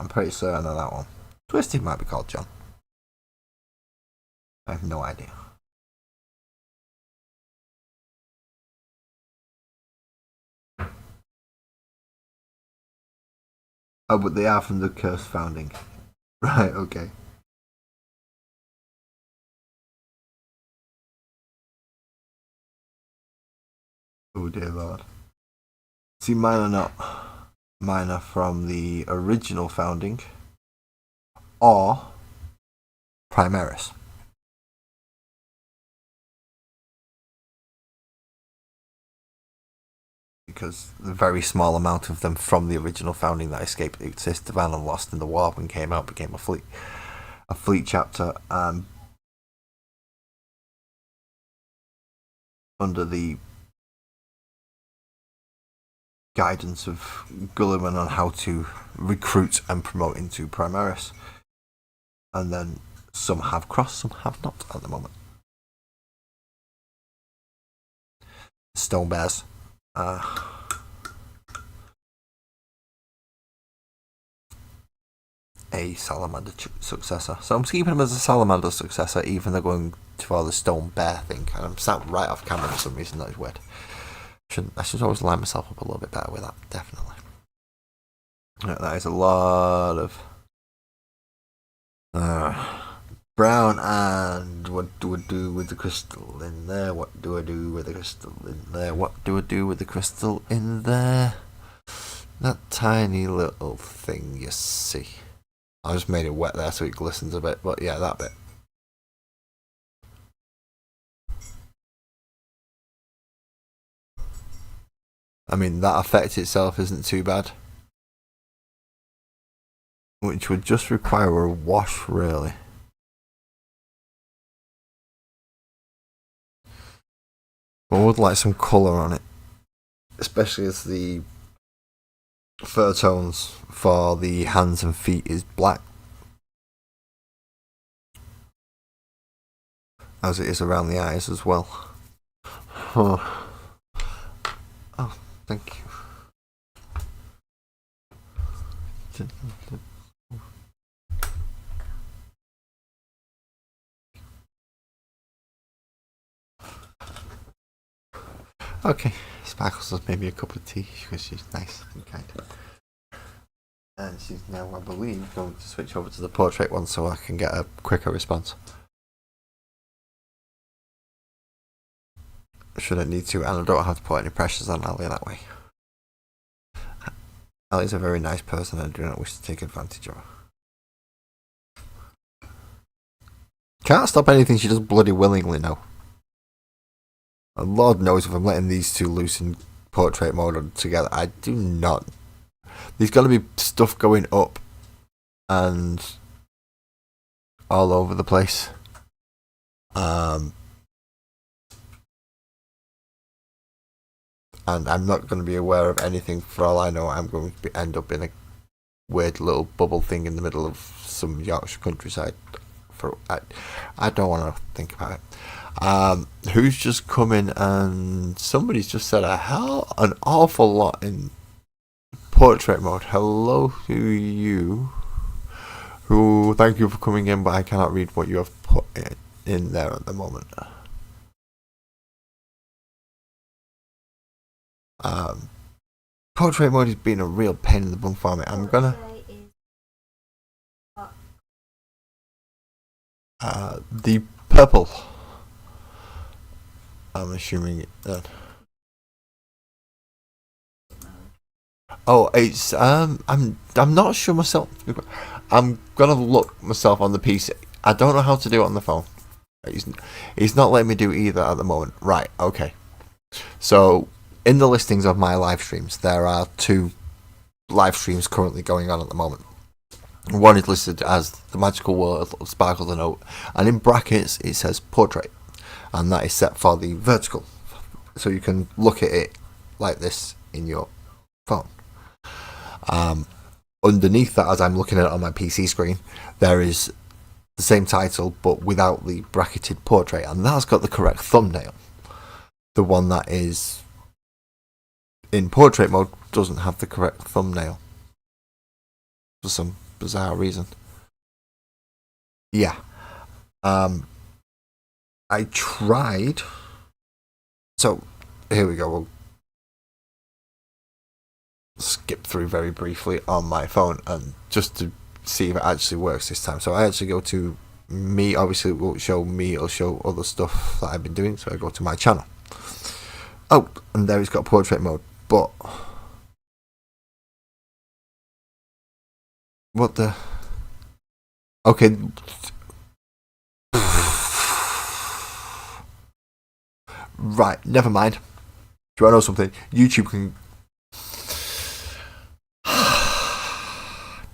Speaker 1: I'm pretty certain of that one. Twisted might be called John. I have no idea. Oh, but they are from the Cursed Founding. Right, okay. Oh dear lord. See, mine are not. Mine are from the original founding or Primaris. Because the very small amount of them from the original founding that escaped the Estevan and Lost in the Warp and came out became a fleet chapter under the guidance of Gulliman on how to recruit and promote into Primaris. And then some have crossed, some have not at the moment. Stone Bears. A Salamander successor. So I'm keeping him as a Salamander successor, even though going for the Stone Bear thing. And I'm sat right off camera for some reason. That is weird. I should always line myself up a little bit better with that, definitely. Yeah, that is a lot of brown. And what do I do with the crystal in there? What do I do with the crystal in there? What do I do with the crystal in there? That tiny little thing, you see. I just made it wet there so it glistens a bit, but yeah, that bit. I mean, that effect itself isn't too bad. Which would just require a wash, really. I would like some colour on it. Especially as the fur tones for the hands and feet is black. As it is around the eyes as well. Oh, thank you. Okay, Sparkles has made me a cup of tea because she's nice and kind. And she's now, I believe, going to switch over to the portrait one so I can get a quicker response. Should I need to, and I don't have to put any pressures on Ali that way. Ali's a very nice person and I do not wish to take advantage of her. Can't stop anything she does bloody willingly now. And Lord knows if I'm letting these two loose in portrait mode together, I do not. There's got to be stuff going up and all over the place. And I'm not going to be aware of anything. For all I know, I'm going to end up in a weird little bubble thing in the middle of some Yorkshire countryside. I don't want to think about it. Who's just come in and somebody's just said an awful lot in portrait mode. Hello to you. Who, thank you for coming in, but I cannot read what you have put in there at the moment. Portrait mode has been a real pain in the bum for me. I'm gonna the purple. I'm assuming that. Oh, it's I'm not sure myself. I'm gonna look myself on the PC. I don't know how to do it on the phone. He's not letting me do either at the moment. Right, okay. So in the listings of my live streams, there are 2 live streams currently going on at the moment. One is listed as The Magical World of Sparkles and Oat, and in brackets it says Portrait, and that is set for the vertical, so you can look at it like this in your phone. Underneath that, as I'm looking at it on my PC screen, there is the same title but without the bracketed portrait, and that's got the correct thumbnail. The one that is in portrait mode doesn't have the correct thumbnail for some bizarre reason. Yeah. I tried. So here we go. We'll skip through very briefly on my phone and just to see if it actually works this time. So I actually go to me. Obviously, it won't show me. It'll show other stuff that I've been doing. So I go to my channel. Oh, and there it's got portrait mode. But what the? Okay. Right, never mind. Do I know something? YouTube can.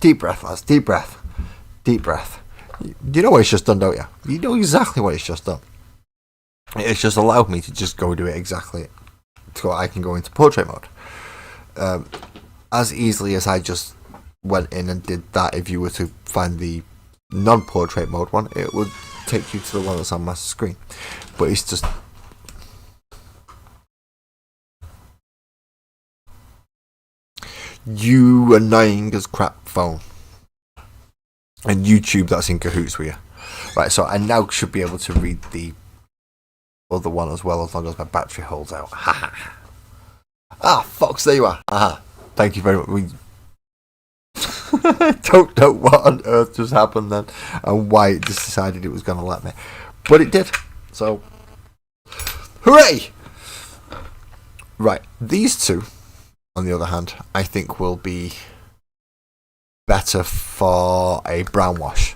Speaker 1: Deep breath, lads. Deep breath. Deep breath. You know what it's just done, don't you? You know exactly what it's just done. It's just allowed me to just go do it exactly. So I can go into portrait mode. As easily as I just went in and did that, if you were to find the non-portrait mode one, it would take you to the one that's on my screen. But it's just. You annoying as crap phone. And YouTube that's in cahoots with you. Right, so I now should be able to read the other one as well, as long as my battery holds out. Fox, there you are. Thank you very much. Don't know what on earth just happened then, and why it just decided it was going to let me. But it did. So, hooray! Right, these two, on the other hand, I think will be better for a brown wash.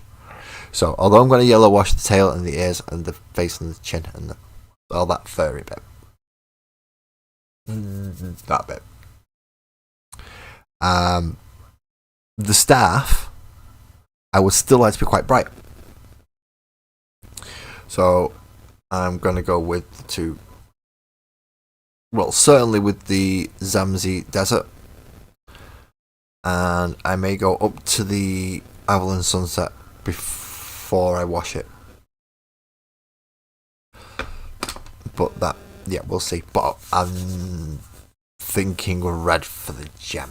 Speaker 1: So, although I'm going to yellow wash the tail and the ears and the face and the chin and all that furry bit. That bit. The staff, I would still like to be quite bright. So, I'm going to go with the two. Well, certainly with the Zamzi Desert. And I may go up to the Avalon Sunset before I wash it. But that, yeah, we'll see. But I'm thinking red for the gem.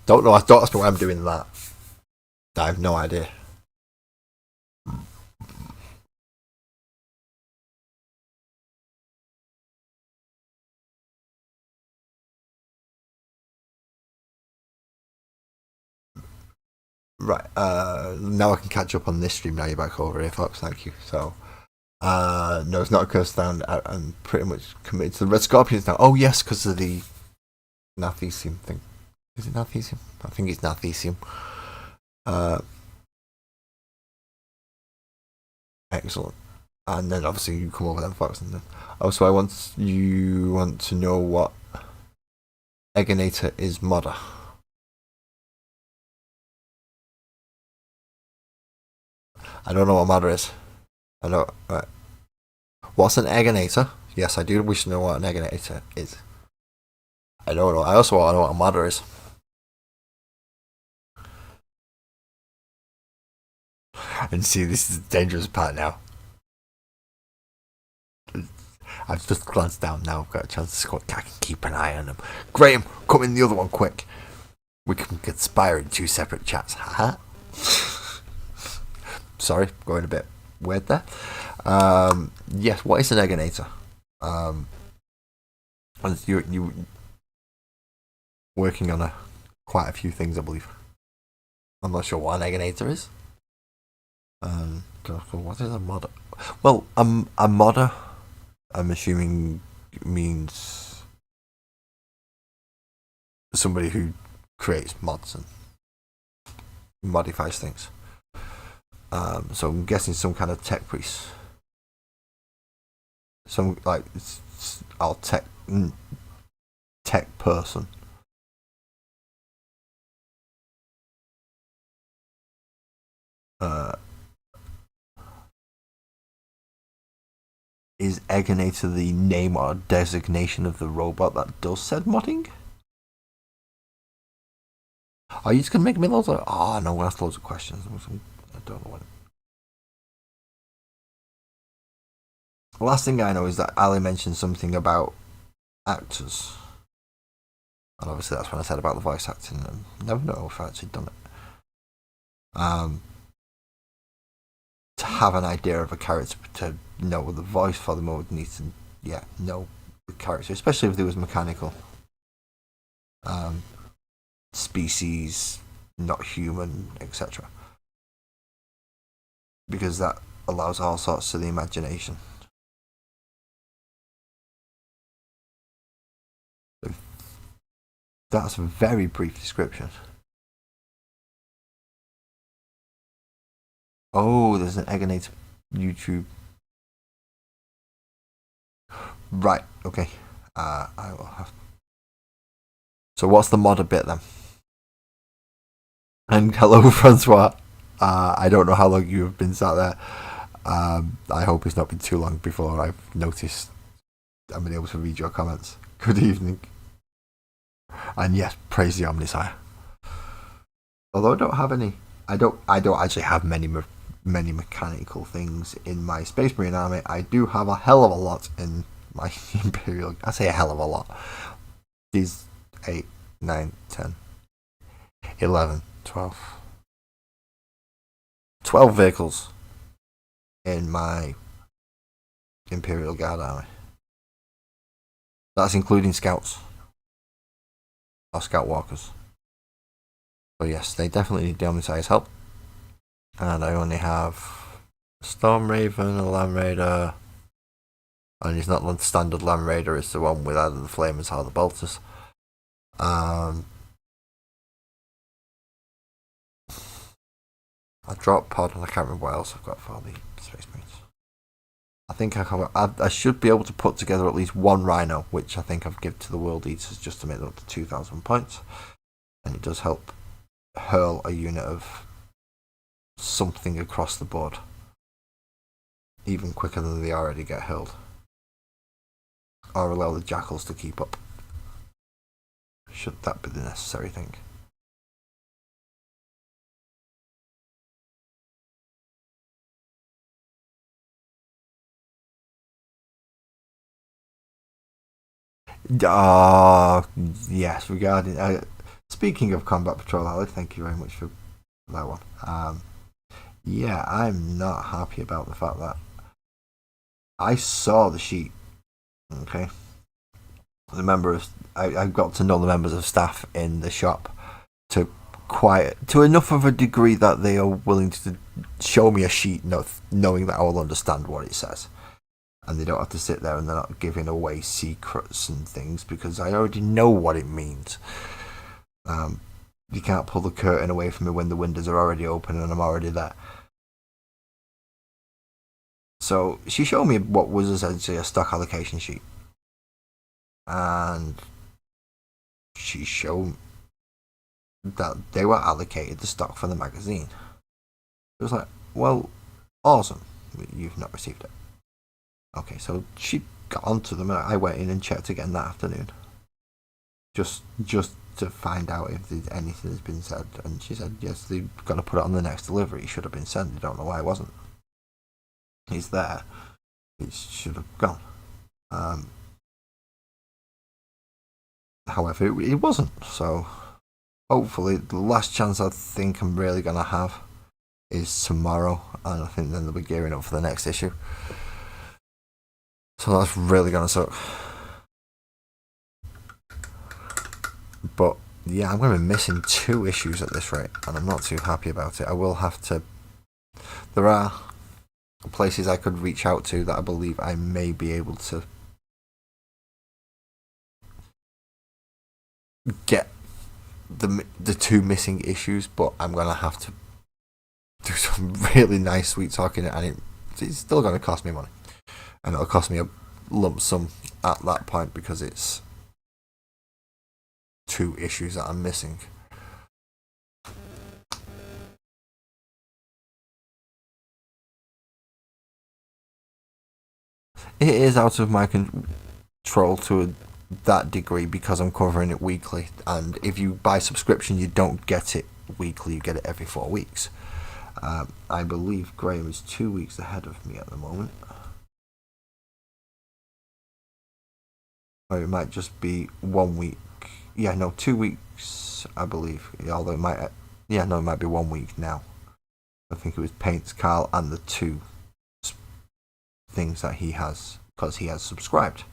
Speaker 1: Don't know, I don't ask me why I'm doing that. I have no idea. Right, now I can catch up on this stream. Now you're back over here, folks. Thank you. So, no, it's not a curse down. I'm pretty much committed to the Red Scorpions now. Oh, yes, because of the Nathesium thing. Is it Nathesium? I think it's Nathesium. Excellent. And then obviously you come over them, folks. And then also, you want to know what Eggonator is modder. I don't know what modder is. I know. Right. What's an Eggonator? Yes, I do wish to know what an Eggonator is. I don't know. I also want to know what a modder is. And see, this is the dangerous part now. I've just glanced down now. I've got a chance to score. I can keep an eye on them. Graham, come in the other one quick. We can conspire in two separate chats. Haha. Sorry, going a bit weird there. Yes, what is an Eggonator? You working on quite a few things, I believe. I'm not sure what an Eggonator is. What is a modder? Well, a modder, I'm assuming, means somebody who creates mods and modifies things. So I'm guessing some kind of tech priest. Some like our tech person. Is Eggonator the name or designation of the robot that does said modding? Are you just gonna make me loads of? Oh no, we'll ask loads of questions. I don't know what. The last thing I know is that Ali mentioned something about actors, and obviously that's when I said about the voice acting. And I never know if I've actually done it. To have an idea of a character, to know the voice for them, would need to know the character, especially if there was mechanical species, not human, etc. Because that allows all sorts to the imagination. That's a very brief description. Oh, there's an Eggonator YouTube. Right, okay. I will have. So, what's the modder bit then? And hello, Francois. I don't know how long you have been sat there. I hope it's not been too long before I've noticed I've been able to read your comments. Good evening. And yes, praise the Omnissiah. Although I don't have any, I don't actually have many mechanical things in my Space Marine army. I do have a hell of a lot in my Imperial. I say a hell of a lot. These 8, 9, 10, 11, 12. 12 vehicles in my Imperial Guard army. That's including scouts or scout walkers. So yes, they definitely need the Omnissiah's help. And I only have a Storm Raven, a Land Raider, and he's not the standard Land Raider, it's the one with either the Flamers or the Bolters. I dropped Pod and I can't remember what else I've got for the Space Marines. I think I should be able to put together at least one Rhino, which I think I've given to the World Eaters just to make them up to 2,000 points. And it does help hurl a unit of something across the board, even quicker than they already get hurled. Or allow the Jackals to keep up, should that be the necessary thing. Yes, regarding speaking of Combat Patrol Ali, thank you very much for that one. Yeah, I'm not happy about the fact that I saw the sheet. Okay, the members, I got to know the members of staff in the shop to enough of a degree that they are willing to show me a sheet, knowing that I will understand what it says. And they don't have to sit there and they're not giving away secrets and things because I already know what it means. You can't pull the curtain away from me when the windows are already open and I'm already there. So she showed me what was essentially a stock allocation sheet. And she showed that they were allocated the stock for the magazine. It was like, well, awesome. You've not received it. Okay, so she got onto them and I went in and checked again that afternoon. Just to find out if anything has been said. And she said, yes, they've got to put it on the next delivery. It should have been sent. They don't know why it wasn't. It's there. It should have gone. However, it wasn't. So hopefully the last chance I think I'm really going to have is tomorrow. And I think then they'll be gearing up for the next issue. So that's really going to suck. But yeah, I'm going to be missing 2 issues at this rate, and I'm not too happy about it. I will have to. There are places I could reach out to that I believe I may be able to get the 2 missing issues, but I'm going to have to do some really nice sweet talking, and it's still going to cost me money. And it'll cost me a lump sum at that point because it's 2 issues that I'm missing. It is out of my control to that degree because I'm covering it weekly, and if you buy subscription you don't get it weekly, you get it every 4 weeks. I believe Graham is 2 weeks ahead of me at the moment. Or it might just be 1 week. Yeah, no, 2 weeks, I believe. Although it might be 1 week now. I think it was Paints Carl and the two things that he has, because he has subscribed.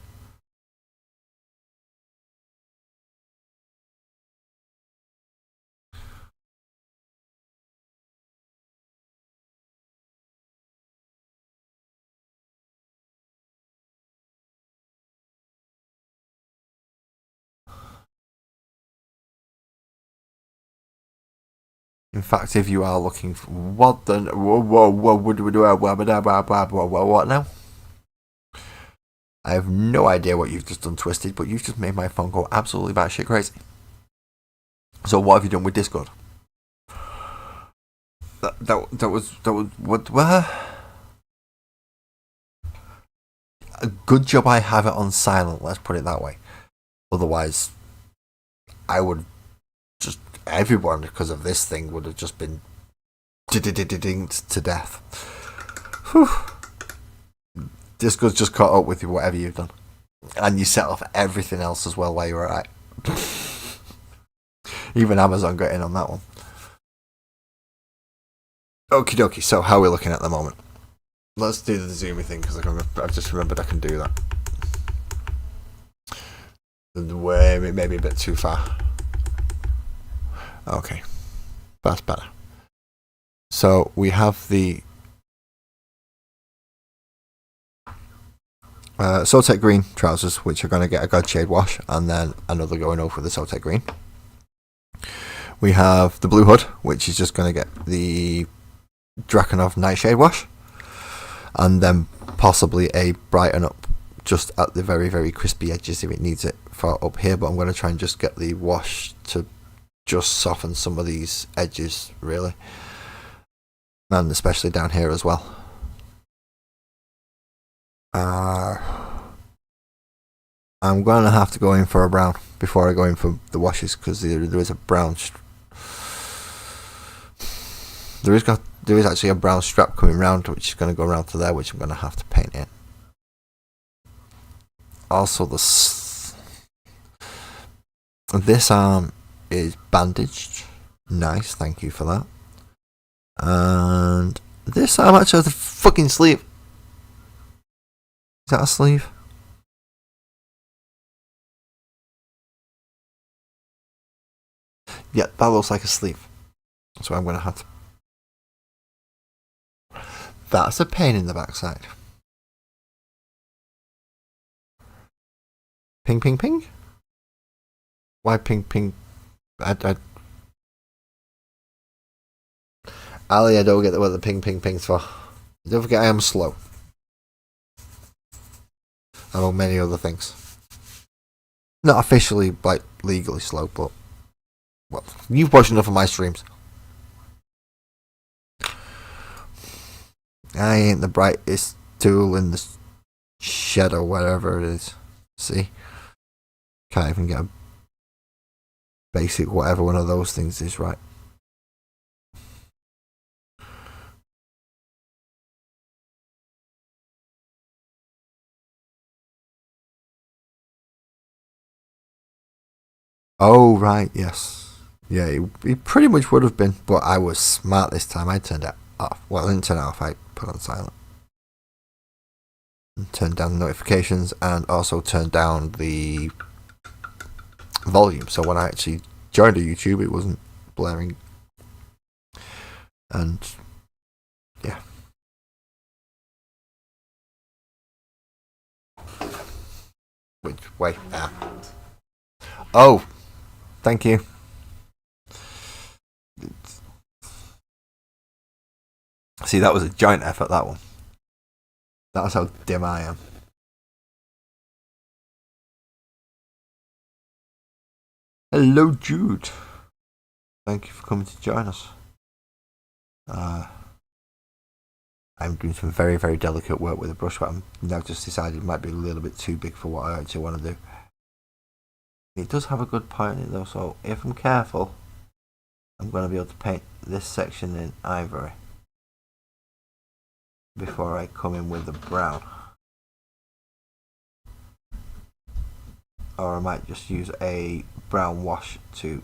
Speaker 1: In fact, if you are looking for what now? I have no idea what you've just done, Twisted, but you've just made my phone go absolutely batshit crazy. So what have you done with Discord? That was what? A good job I have it on silent. Let's put it that way. Otherwise, I would just everyone because of this thing would have just been dinged to death. Whew. Discord's just caught up with you, whatever you've done, and you set off everything else as well while you were at it. Even Amazon got in on that one. Okie dokie. So how are we looking at the moment? Let's do the zoomy thing because I've just remembered I can do that. Maybe a bit too far. Okay, that's better. So we have the Sotek Green trousers, which are going to get a Godshade wash, and then another going over the Sotek Green. We have the Blue Hood, which is just going to get the Drakenov Nightshade wash, and then possibly a Brighten Up just at the very, very crispy edges if it needs it for up here, but I'm going to try and just get the wash to just soften some of these edges, really, and especially down here as well. I'm going to have to go in for a brown before I go in for the washes, because there is a brown there is actually a brown strap coming round, which is going to go around to there, which I'm going to have to paint in. Also, this arm is bandaged. Nice, thank you for that. And this arm actually has a fucking sleeve. Is that a sleeve? Yeah, that looks like a sleeve. So I'm going to have to... That's a pain in the backside. Ping, ping, ping? Why ping, ping? Ali, I don't get what the ping, ping, ping's for. Don't forget I am slow. Among many other things. Not officially, like, legally slow, but... Well, you've watched enough of my streams. I ain't the brightest tool in the shed or whatever it is. See? Can't even get a basic whatever one of those things is right. Oh, right, yes. Yeah, he pretty much would have been, but I was smart this time. I turned it off. Well, I didn't turn it off, I put it on silent. And turned down the notifications and also turned down the volume. So when I actually joined a YouTube, it wasn't blaring. And, yeah. Which way? Oh! Thank you. See, that was a giant effort, that one. That's how dim I am. Hello, Jude. Thank you for coming to join us. I'm doing some very, very delicate work with a brush, but I'm now just decided it might be a little bit too big for what I actually want to do. It does have a good point in it though, so if I'm careful, I'm going to be able to paint this section in ivory before I come in with the brown. Or I might just use a brown wash to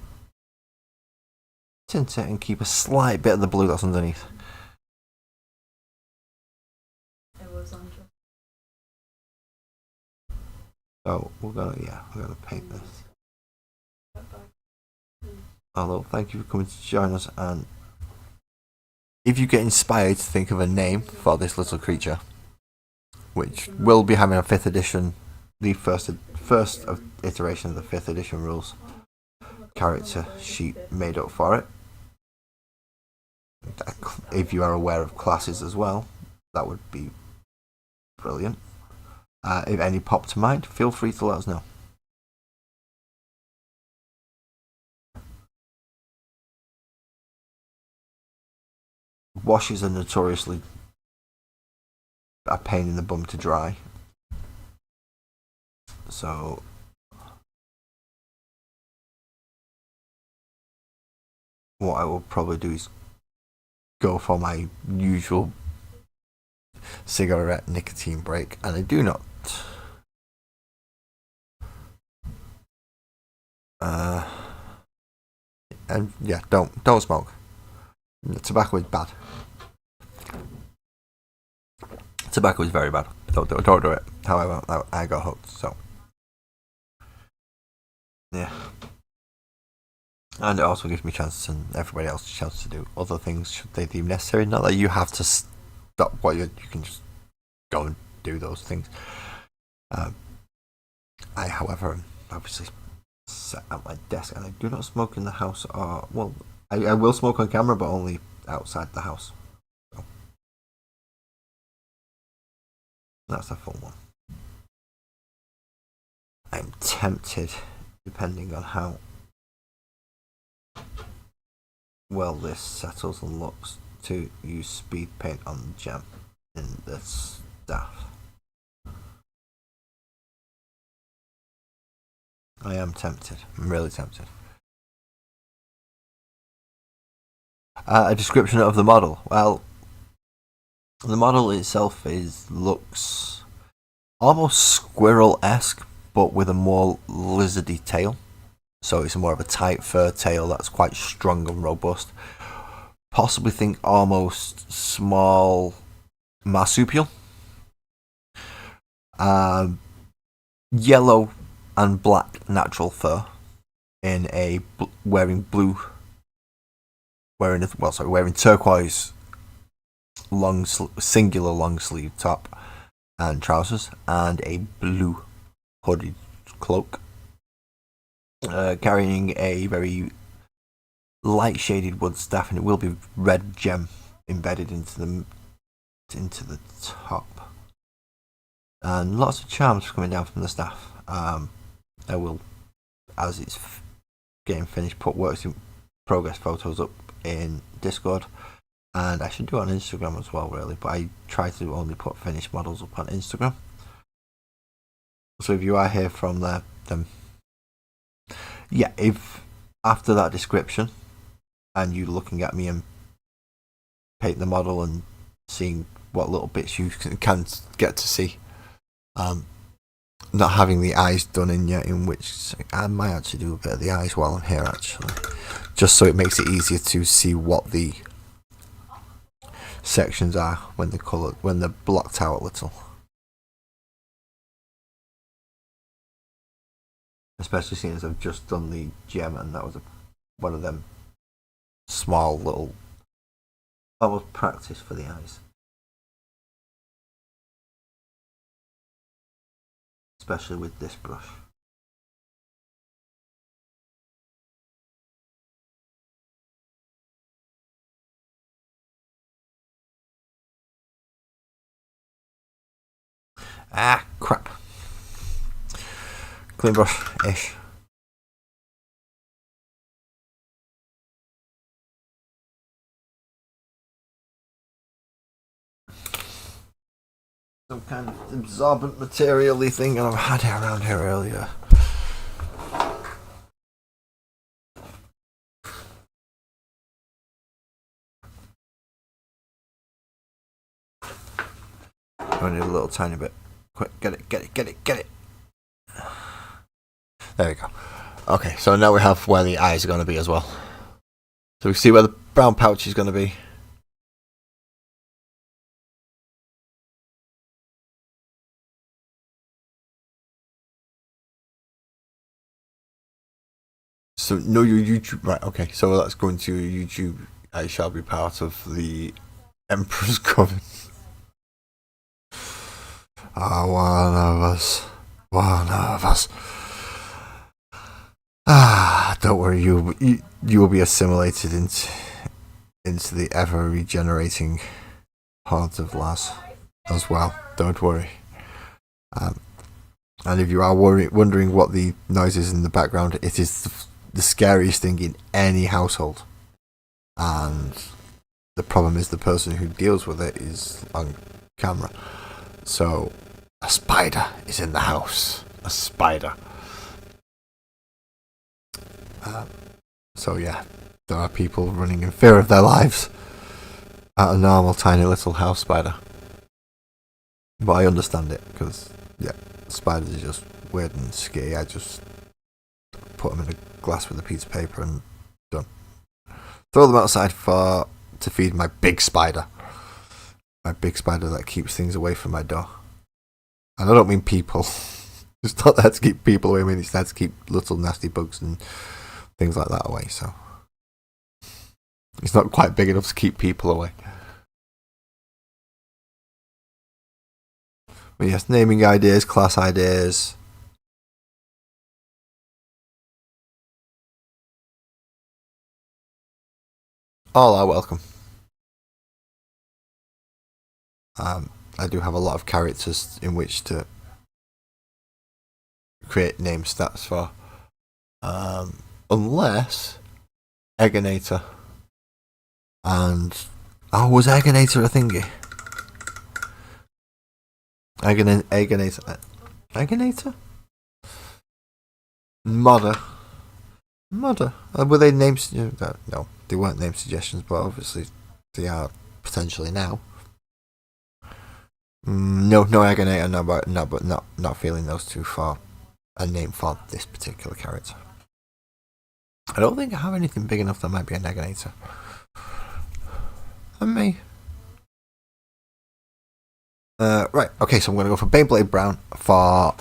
Speaker 1: tint it and keep a slight bit of the blue that's underneath. So we're gonna paint this. Hello, thank you for coming to join us. And if you get inspired to think of a name for this little creature, which will be having a 5th edition, the first iteration of the 5th edition rules character sheet made up for it. If you are aware of classes as well, that would be brilliant. If any pop to mind, feel free to let us know. Washes are notoriously a pain in the bum to dry, so what I will probably do is go for my usual cigarette nicotine break, and I do not and yeah, don't smoke. Tobacco is bad. Tobacco is very bad. Don't do it. However, I got hooked, so yeah. And it also gives me chance and everybody else a chance to do other things should they deem necessary. Not that you have to stop what you can just go and do those things. I, however, obviously sat at my desk and I do not smoke in the house. Or well, I will smoke on camera, but only outside the house. So that's a full one. I'm tempted, depending on how well this settles and looks, to use speed paint on the gem in the staff. I am tempted. I'm really tempted. A description of the model. Well, the model itself looks almost squirrel-esque, but with a more lizardy tail. So it's more of a tight fur tail that's quite strong and robust. Possibly think almost small marsupial. Yellow and black natural fur in a wearing turquoise singular long sleeve top and trousers, and a blue hooded cloak, carrying a very light shaded wood staff, and it will be red gem embedded into the top, and lots of charms coming down from the staff. I will, as it's getting finished, put works in progress photos up in Discord, and I should do it on Instagram as well, really, but I try to only put finished models up on Instagram. So if you are here from there, then yeah, if after that description and you looking at me and paint the model and seeing what little bits you can get to see, not having the eyes done in yet, in which I might actually do a bit of the eyes while I'm here, actually, just so it makes it easier to see what the sections are when they're blocked out a little. Especially seeing as I've just done the gem, and that was one of them small little almost practice for the eyes. Especially with this brush. Ah, crap. Clean brush-ish. Some kind of absorbent material-y thing, and I've had it around here earlier. I need a little tiny bit. Quick, get it. There we go. Okay, so now we have where the eyes are going to be as well. So we see where the brown pouch is going to be. So no, your YouTube, right? Okay, so let's go into your YouTube. I shall be part of the Emperor's Coven. One of us. One of us. Don't worry, you will be assimilated into the ever regenerating heart of Laz as well. Don't worry. And if you are wondering what the noise is in the background, it is the scariest thing in any household. And the problem is the person who deals with it is on camera. So, a spider is in the house. A spider. So yeah, there are people running in fear of their lives at a normal tiny little house spider. But I understand it, because, yeah, spiders are just weird and scary. I just put them in a glass with a piece of paper and done. Throw them outside to feed my big spider. My big spider that keeps things away from my door. And I don't mean people. It's not there to keep people away. I mean, it's there to keep little nasty bugs and things like that away. So it's not quite big enough to keep people away. But yes, naming ideas, class ideas. All are welcome. I do have a lot of characters in which to create name stats for. Unless Eggonator. And was Eggonator a thingy? Eggonator. Eggonator? Modder. Were they names? No, they weren't name suggestions, but obviously they are potentially now. No Eggonator, no, not feeling those two for a name for this particular character. I don't think I have anything big enough that might be a Eggonator. And me. Right, okay, so I'm going to go for Beyblade Brown for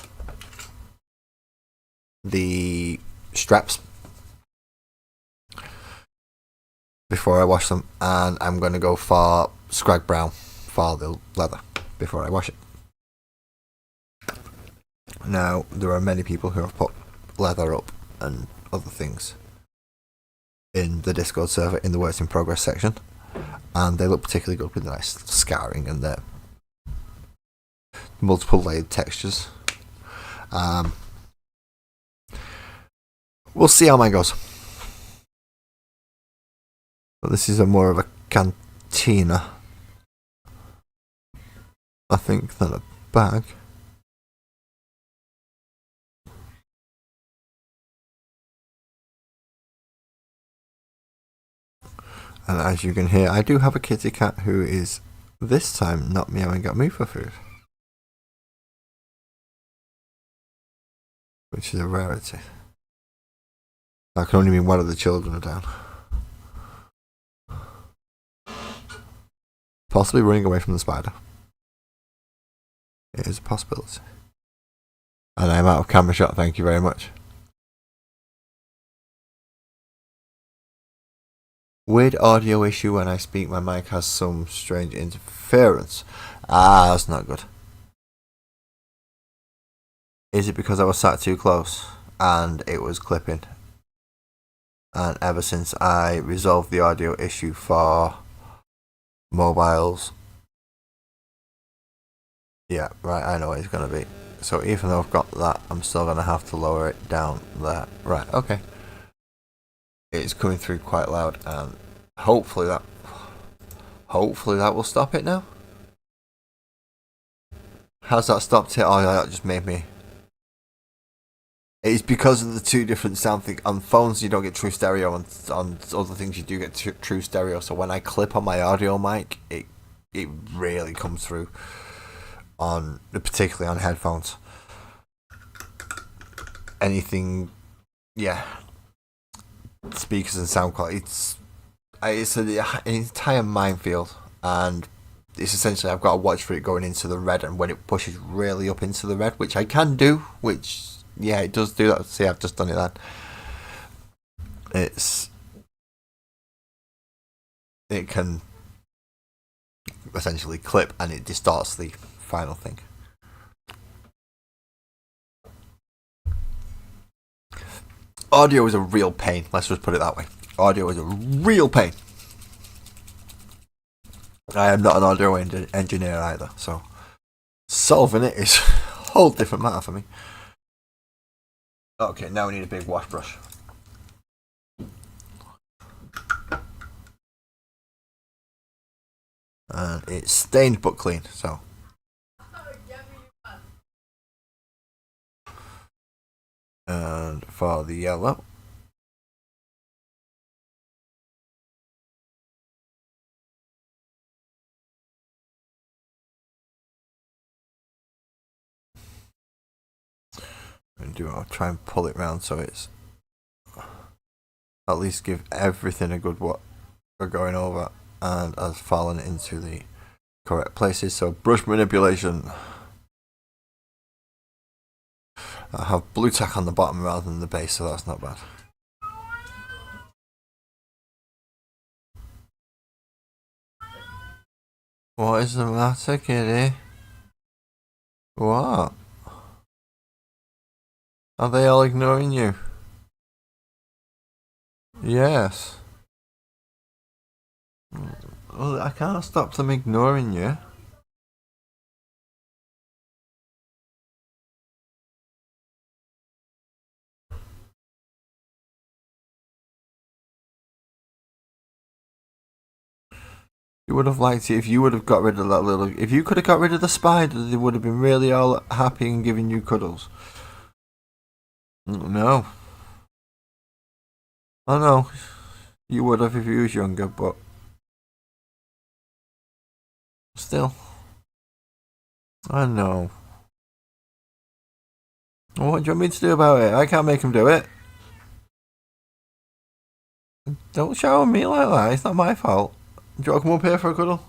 Speaker 1: the straps before I wash them, and I'm going to go for Scrag Brown for the leather before I wash it. Now, there are many people who have put leather up and other things in the Discord server in the Works in Progress section, and they look particularly good with the nice scarring and their multiple layered textures. We'll see how mine goes. But this is more of a cantina, I think, than a bag. And as you can hear, I do have a kitty cat who is this time not meowing at me for food, which is a rarity. That can only mean one of the children are down. Possibly running away from the spider. It is a possibility. And I'm out of camera shot, thank you very much. Weird audio issue when I speak, my mic has some strange interference. That's not good. Is it because I was sat too close and it was clipping? And ever since I resolved the audio issue for mobiles, yeah, right, I know what it's going to be. So even though I've got that, I'm still going to have to lower it down there. Right, okay. It's coming through quite loud, and hopefully that will stop it now. How's that stopped it? Oh, that just made me. It's because of the two different sound things. On phones you don't get true stereo, and on other things you do get true stereo. So when I clip on my audio mic, it really comes through particularly on headphones. Anything, yeah. Speakers and sound quality, it's an entire minefield, and it's essentially I've got to watch for it going into the red, and when it pushes really up into the red, which I can do, which yeah, it does do that. See, I've just done it then. it can essentially clip and it distorts the final thing. Audio is a real pain. Let's just put it that way. Audio is a real pain. I am not an audio engineer either, so solving it is a whole different matter for me. Okay, now we need a big wash brush. And it's stained but clean, so. And for the yellow, I'll try and pull it round so it's at least give everything a good what we're going over and has fallen into the correct places. So brush manipulation. I have blue tack on the bottom rather than the base, so that's not bad. What is the matter, kitty? What? Are they all ignoring you? Yes. Well, I can't stop them ignoring you. You would have liked it if you would have got rid of that little. If you could have got rid of the spider, they would have been really all happy and giving you cuddles. No. I know. You would have if you was younger, but still. I know. What do you want me to do about it? I can't make him do it. Don't shower me like that. It's not my fault. Do you want to come up here for a cuddle?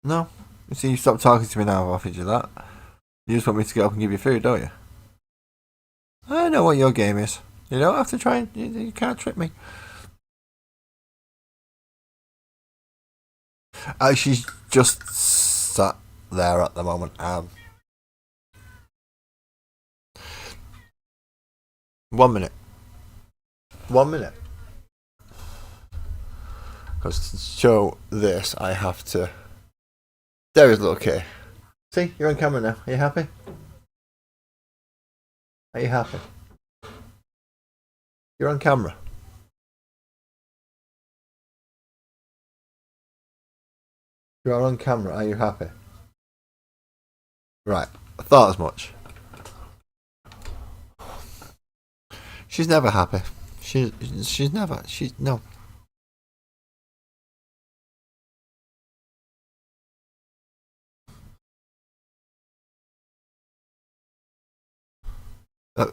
Speaker 1: No. You see, you stopped talking to me now. I've offered you that. You just want me to get up and give you food, don't you? I know what your game is. You don't have to try and... You can't trick me. She's just sat there at the moment. 1 minute. 1 minute. Because to show this, I have to... There is little K. See, you're on camera now. Are you happy? Are you happy? You're on camera. You're on camera. Are you happy? Right. I thought as much. She's never happy. She's never. No.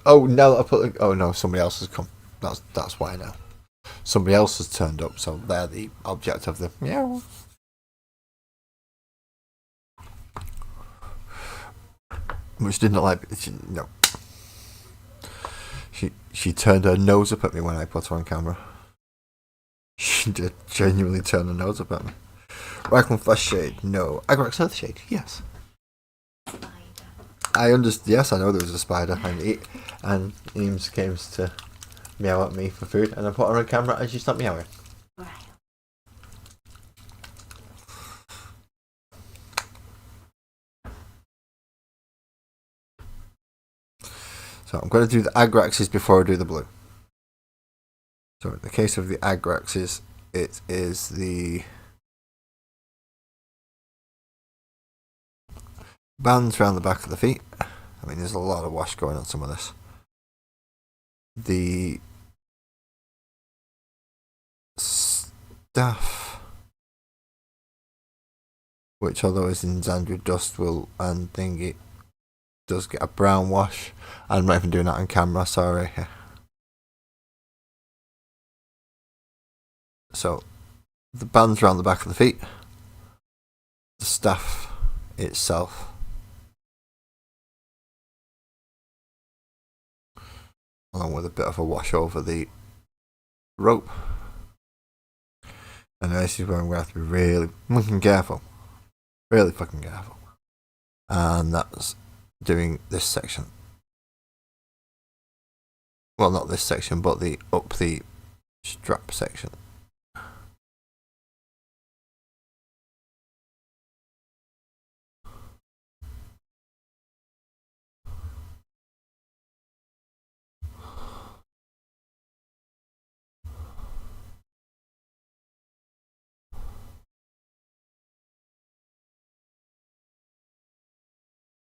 Speaker 1: Oh no! Oh no! Somebody else has come. That's why now. Somebody else has turned up, so they're the object of the meow. Which did not like. No. She turned her nose up at me when I put her on camera. She did genuinely turn her nose up at me. Raglan Flash Shade, no. Agrax Earth Shade, yes. I understand. Yes, I know there was a spider, and Eames came to meow at me for food, and I put her on camera, and she stopped meowing. So I'm going to do the Agraxes before I do the blue. So in the case of the Agraxes, it is the bands around the back of the feet. I mean, there's a lot of wash going on some of this. The staff, which although is in Xandria Dust will and thing, it does get a brown wash. I'm not even doing that on camera, sorry. So the bands around the back of the feet, the staff itself, along with a bit of a wash over the rope. And this is where I'm going to have to be really fucking careful. Really fucking careful. And that's doing this section. Well, not this section, but the up the strap section.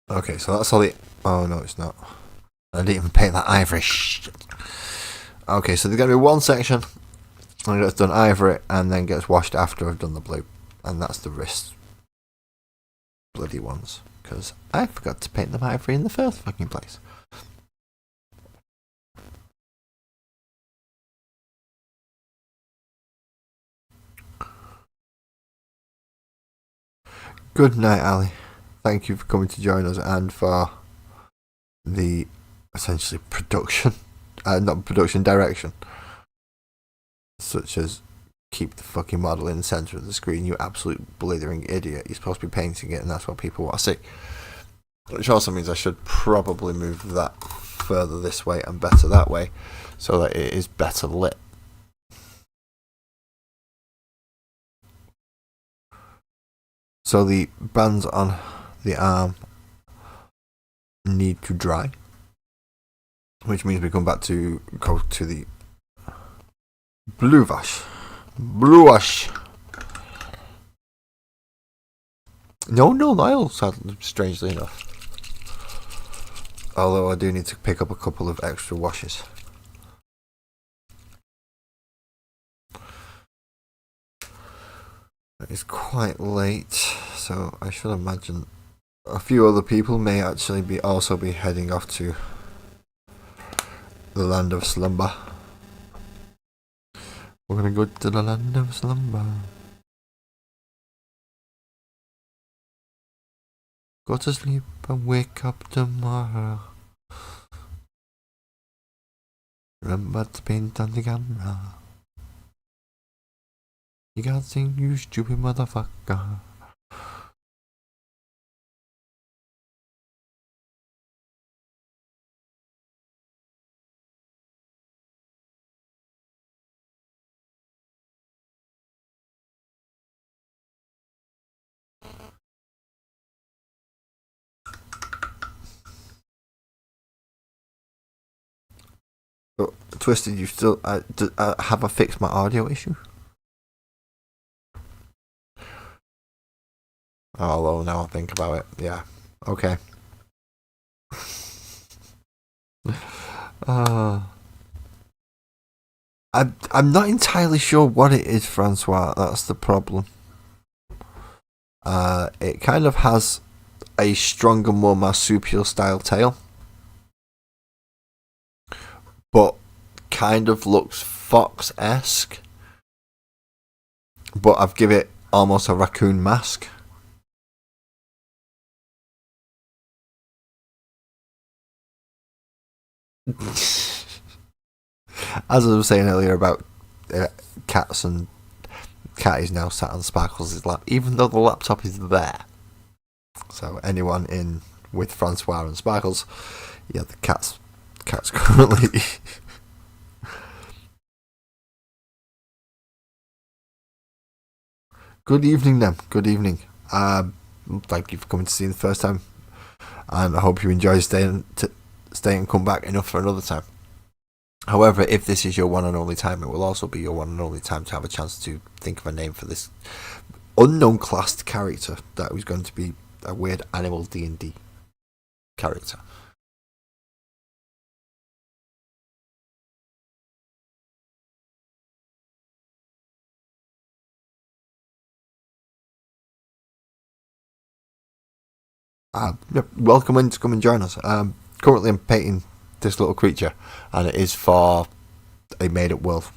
Speaker 1: Okay, so that's all the... Oh, no, it's not. I didn't even paint that ivory. Shit. Okay, so there's going to be one section and it gets done ivory and then gets washed after I've done the blue. And that's the wrist bloody ones. Because I forgot to paint them ivory in the first fucking place. Good night, Ali. Thank you for coming to join us and for the essentially production, not production, direction, such as keep the fucking model in the centre of the screen, you absolute blithering idiot. You're supposed to be painting it and that's what people want to see. Which also means I should probably move that further this way and better that way so that it is better lit. So the bands on the arm need to dry, which means we come back to go to the blue wash. Blue wash. No oil, strangely enough. Although I do need to pick up a couple of extra washes. It's quite late, so I should imagine a few other people may actually be heading off to the land of slumber. We're gonna go to the land of slumber. Go to sleep and wake up tomorrow. Remember to paint on the camera. You gotta sing, you stupid motherfucker. Oh, Twisted, you still have I fixed my audio issue? Although now I think about it, yeah, okay. I'm not entirely sure what it is, Francois. That's the problem. It kind of has a stronger, more marsupial style tail, but kind of looks fox-esque. But I've given it almost a raccoon mask. As I was saying earlier about cats, and Cat is now sat on Sparkles' lap, even though the laptop is there. So anyone in with Francois and Sparkles, yeah, the cat's currently. Good evening, then. Good evening. Thank you for coming to see me the first time, and I hope you enjoy staying and come back enough for another time. However, if this is your one and only time, it will also be your one and only time to have a chance to think of a name for this unknown classed character that was going to be a weird animal D&D character. Welcome in to come and join us. Currently I'm painting this little creature, and it is for a made-up world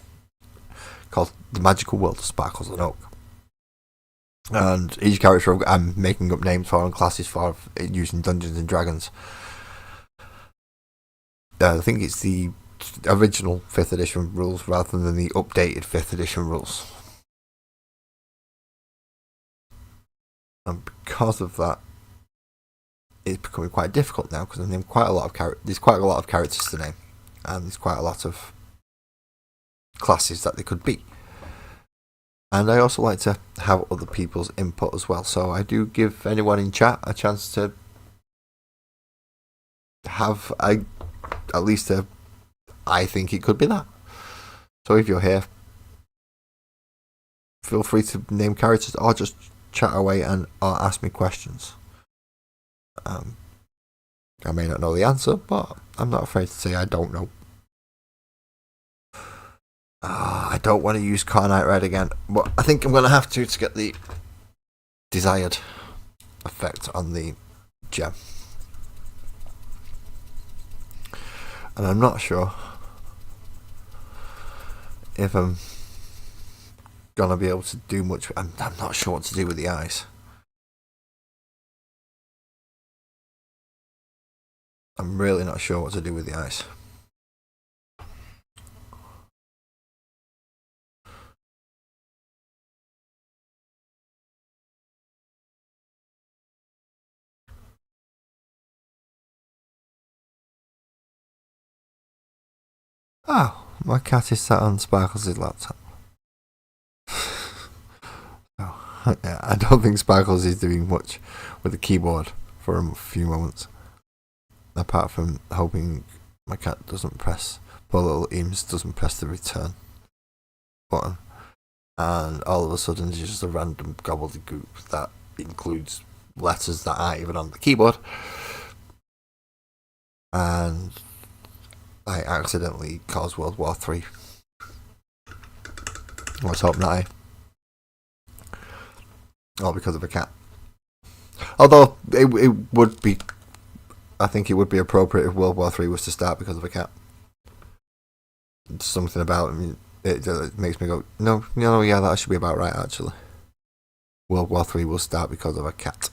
Speaker 1: called The Magical World of Sparkles and Oak. And each character I'm making up names for and classes for using Dungeons and Dragons. I think it's the original 5th edition rules rather than the updated 5th edition rules. And because of that, it's becoming quite difficult now because there's quite a lot of characters to name, and there's quite a lot of classes that they could be. And I also like to have other people's input as well, so I do give anyone in chat a chance to have at least I think it could be that. So if you're here, feel free to name characters or just chat away and or ask me questions. I may not know the answer, but I'm not afraid to say I don't know. I don't want to use Carnite Red again, but I think I'm going to have to get the desired effect on the gem. And I'm not sure if I'm going to be able to do much. I'm not sure what to do with the eyes. I'm really not sure what to do with the eyes. Oh, my cat is sat on Sparkles' laptop. Yeah, I don't think Sparkles is doing much with the keyboard for a few moments. Apart from hoping my cat doesn't press, poor little Eames doesn't press the return button. And all of a sudden it's just a random gobbledygook that includes letters that aren't even on the keyboard. And I accidentally caused World War 3. Let's hope not, All because of a cat. Although it would be, I think it would be appropriate if World War 3 was to start because of a cat. It's something about it makes me go, no, yeah, that should be about right actually. World War 3 will start because of a cat.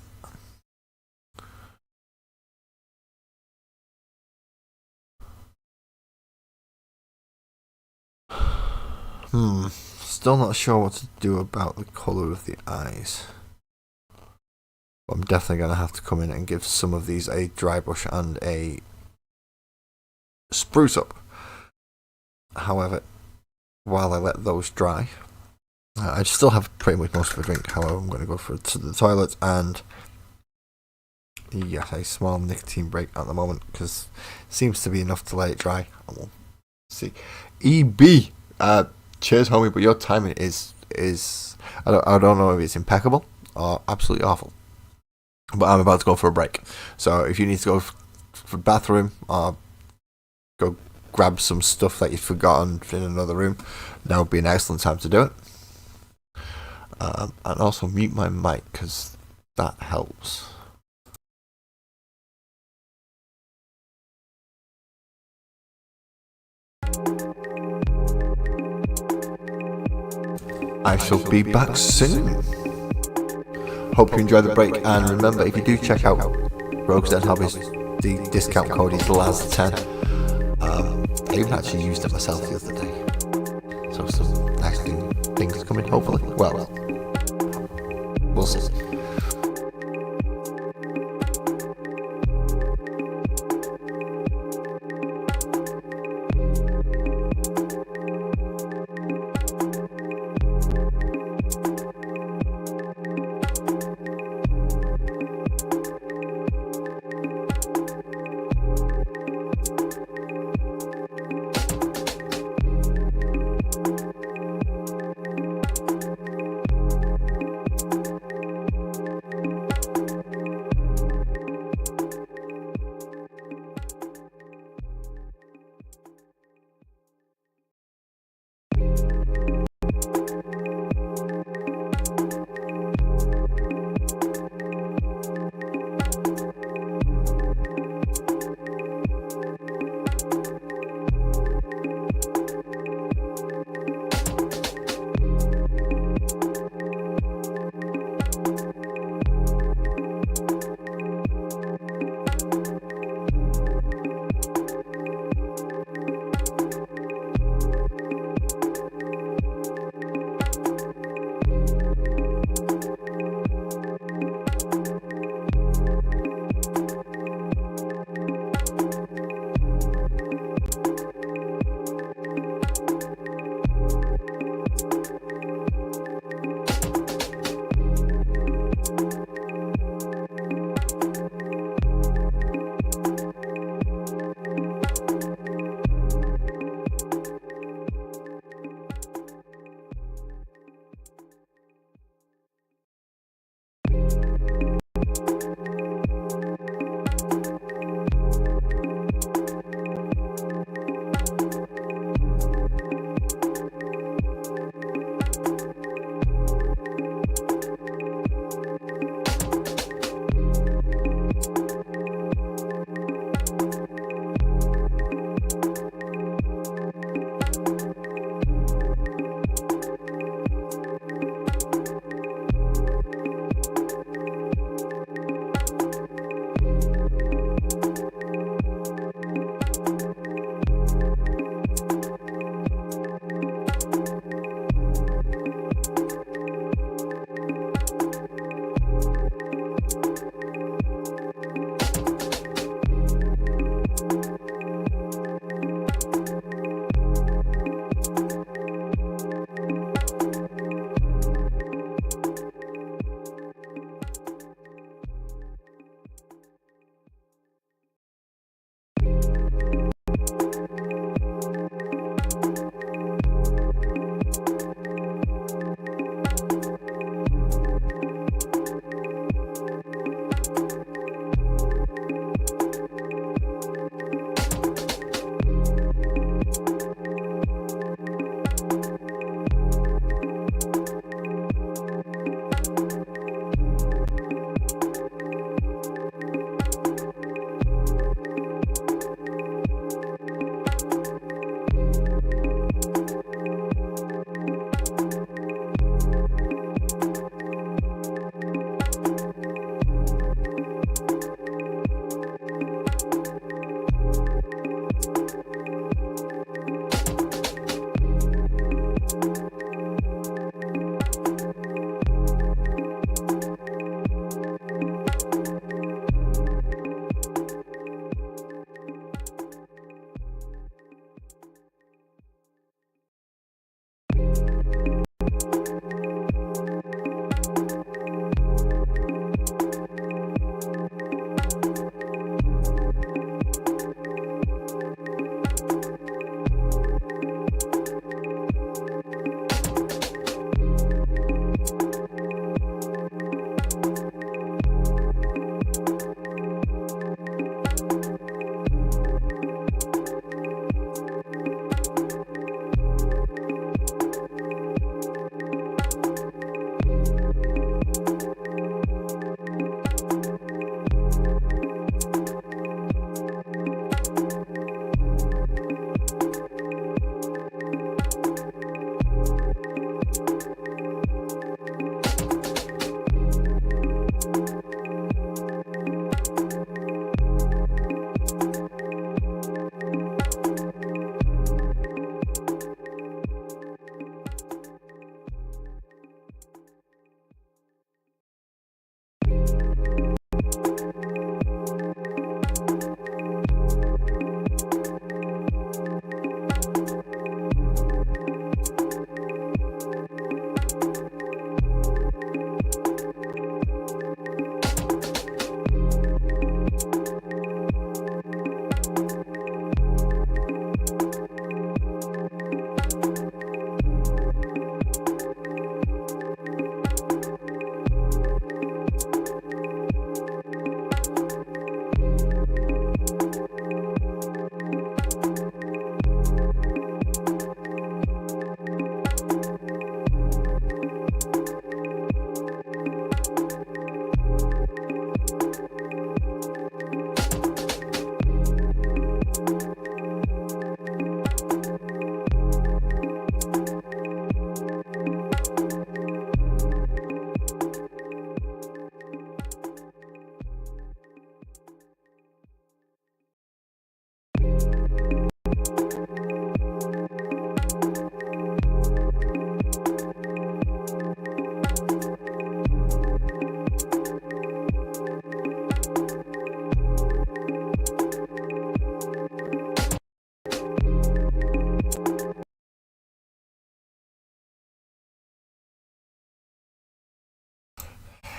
Speaker 1: Still not sure what to do about the colour of the eyes. But I'm definitely going to have to come in and give some of these a dry brush and a spruce up. However, while I let those dry, I still have pretty much most of a drink. However, I'm going to go to the toilet and yes, a small nicotine break at the moment because it seems to be enough to let it dry. And we'll see. EB, cheers, homie, but your timing is I don't know if it's impeccable or absolutely awful. But I'm about to go for a break. So if you need to go for the bathroom or go grab some stuff that you've forgotten in another room, that would be an excellent time to do it. And also mute my mic because that helps. I shall be back soon. Hope you enjoy the break, and remember, if you do check out Rogues Den Hobbies, the discount code is LAS10. I even actually used it myself the other day. So some nice things coming, hopefully. Well, we'll see.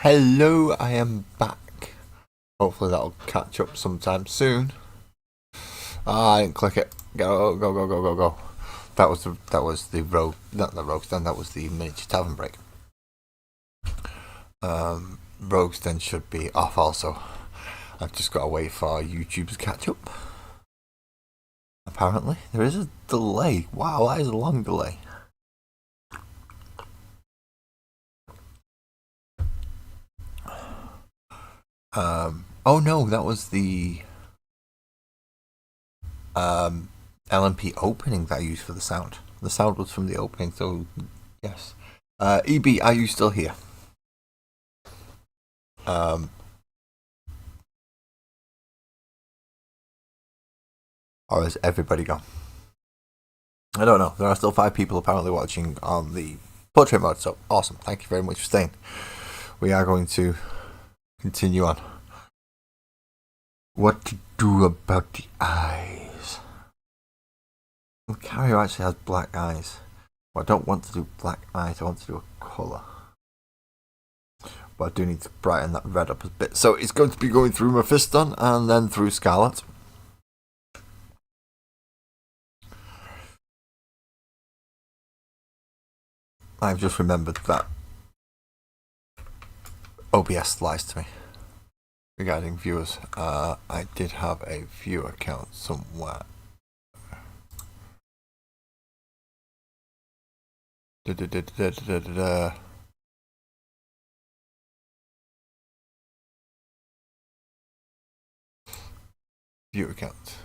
Speaker 1: Hello, I am back. Hopefully that'll catch up sometime soon. I didn't click it. Go, go, go, go, go, go. That was the rogue, not the rogues den. That was the miniature tavern break. Rogues den should be off also. I've just got to wait for YouTube's catch up. Apparently there is a delay. Wow, that is a long delay. Oh no, that was the LMP opening that I used for the sound. The sound was from the opening, so yes. EB, are you still here? Or has everybody gone? I don't know. There are still 5 people apparently watching on the portrait mode, so awesome. Thank you very much for staying. We are going to continue on. what to do about the eyes. Well, Cario actually has black eyes. Well, I don't want to do black eyes, I want to do a colour. But I do need to brighten that red up a bit. So it's going to be going through Mephiston and then through Scarlet. I've just remembered that OBS lies to me regarding viewers. I did have a viewer count somewhere. Viewer count.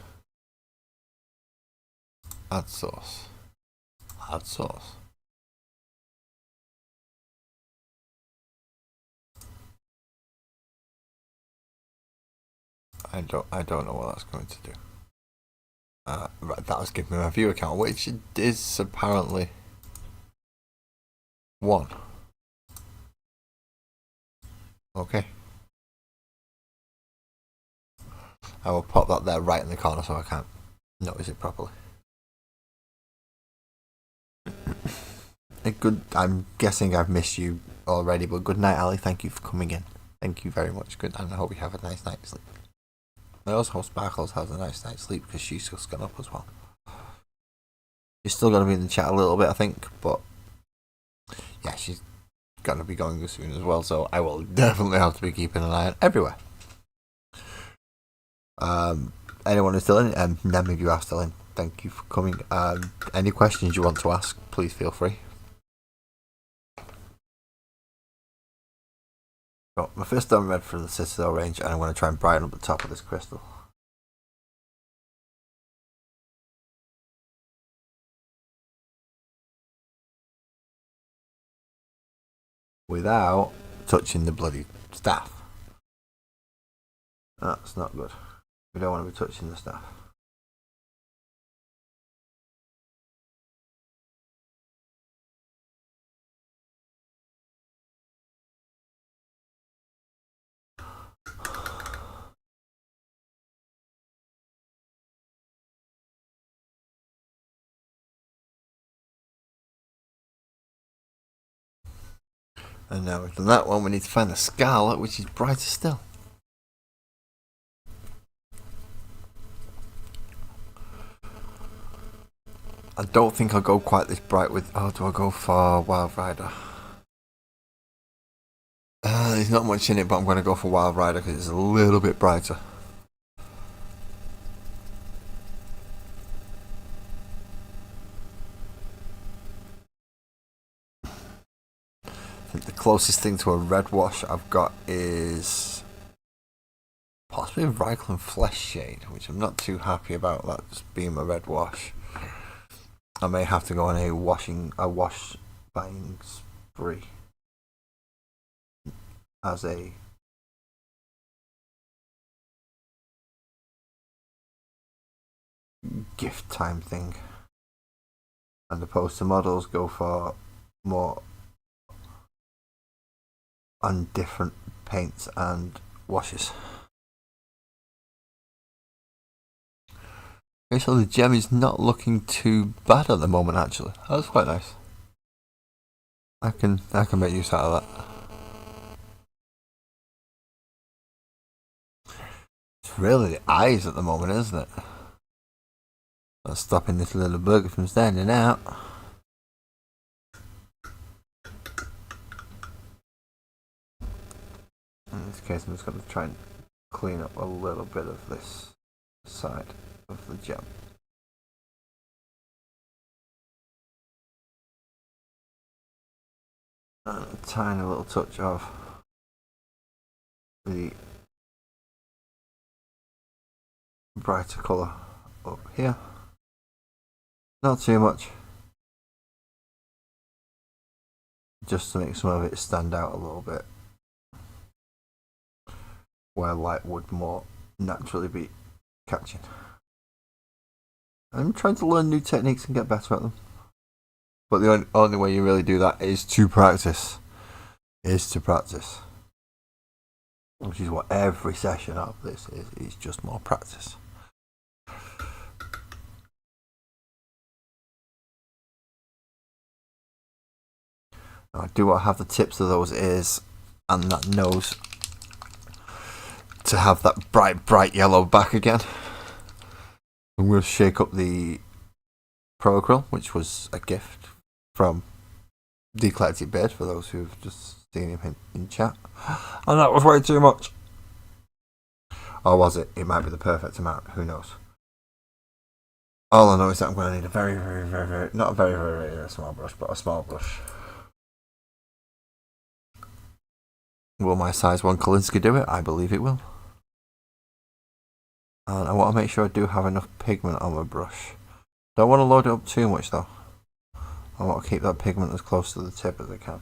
Speaker 1: Add source. Add source. I don't know what that's going to do. Right, that was giving me my viewer count, which is apparently 1. Okay. I will pop that there right in the corner so I can't notice it properly. I'm guessing I've missed you already, but good night, Ali. Thank you for coming in. Thank you very much. Good, and I hope you have a nice night's sleep. I also hope Sparkles has a nice night's sleep because she's just gone up as well. She's still going to be in the chat a little bit, I think, but yeah, she's going to be going soon as well, so I will definitely have to be keeping an eye on everywhere. Anyone who's still in, none of you are still in, thank you for coming. Any questions you want to ask, please feel free. So, my first stone red for the Citadel range, and I'm going to try and brighten up the top of this crystal. Without touching the bloody staff. That's not good. We don't want to be touching the staff. And now we've done that one, we need to find the Scarlet, which is brighter still. I don't think I'll go quite this bright with... Oh, do I go for Wild Rider? There's not much in it, but I'm going to go for Wild Rider because it's a little bit brighter. I think the closest thing to a red wash I've got is possibly Reikland Flesh Shade, which I'm not too happy about that just being a red wash. I may have to go on a wash buying spree as a gift time thing, and opposed to models go for more on different paints and washes. Okay, so the gem is not looking too bad at the moment actually. That's quite nice. I can make use out of that. It's really the eyes at the moment, isn't it? That's stopping this little burger from standing out. In this case, I'm just going to try and clean up a little bit of this side of the gem. And a tiny little touch of the brighter colour up here. Not too much. Just to make some of it stand out a little bit. Where light would more naturally be catching. I'm trying to learn new techniques and get better at them. But the only way you really do that is to practice. which is what every session of this is. It's just more practice. I do want to have the tips of those ears and that nose to have that bright yellow back again. I'm going to shake up the Pro Acryl, which was a gift from Declectic Beard for those who've just seen him in chat. And that was way too much. Or was it? It might be the perfect amount. Who knows? All I know is that I'm going to need a very, not a very small brush, but a small brush. Will my size 1 Kolinsky do it? I believe it will. And I want to make sure I do have enough pigment on my brush. Don't want to load it up too much though. I want to keep that pigment as close to the tip as I can.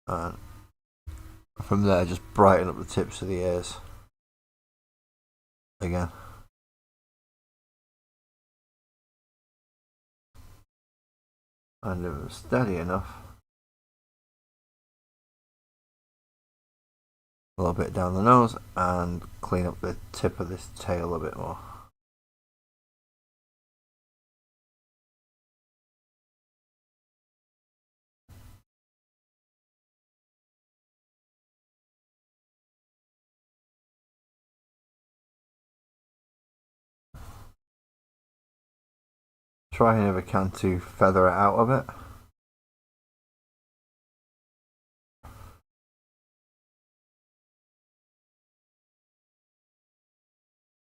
Speaker 1: And from there, just brighten up the tips of the ears. Again. And if it's steady enough, a little bit down the nose and clean up the tip of this tail a bit more. Trying if I can to feather it out a bit.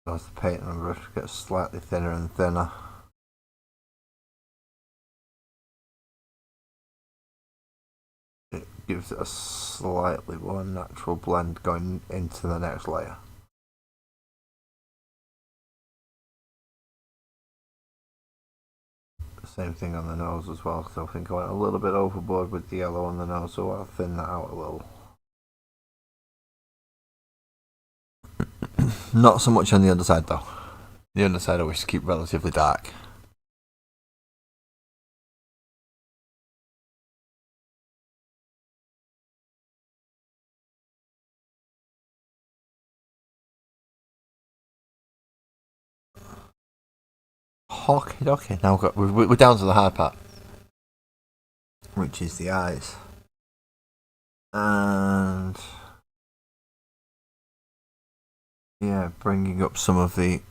Speaker 1: As the paint on the brush gets slightly thinner and thinner. It gives it a slightly more natural blend going into the next layer. Same thing on the nose as well, so I think I went a little bit overboard with the yellow on the nose, so I'll thin that out a little. Not so much on the underside though. The underside I wish to keep relatively dark. Okay, now we're down to the hard part, which is the eyes. And yeah, bringing up some of the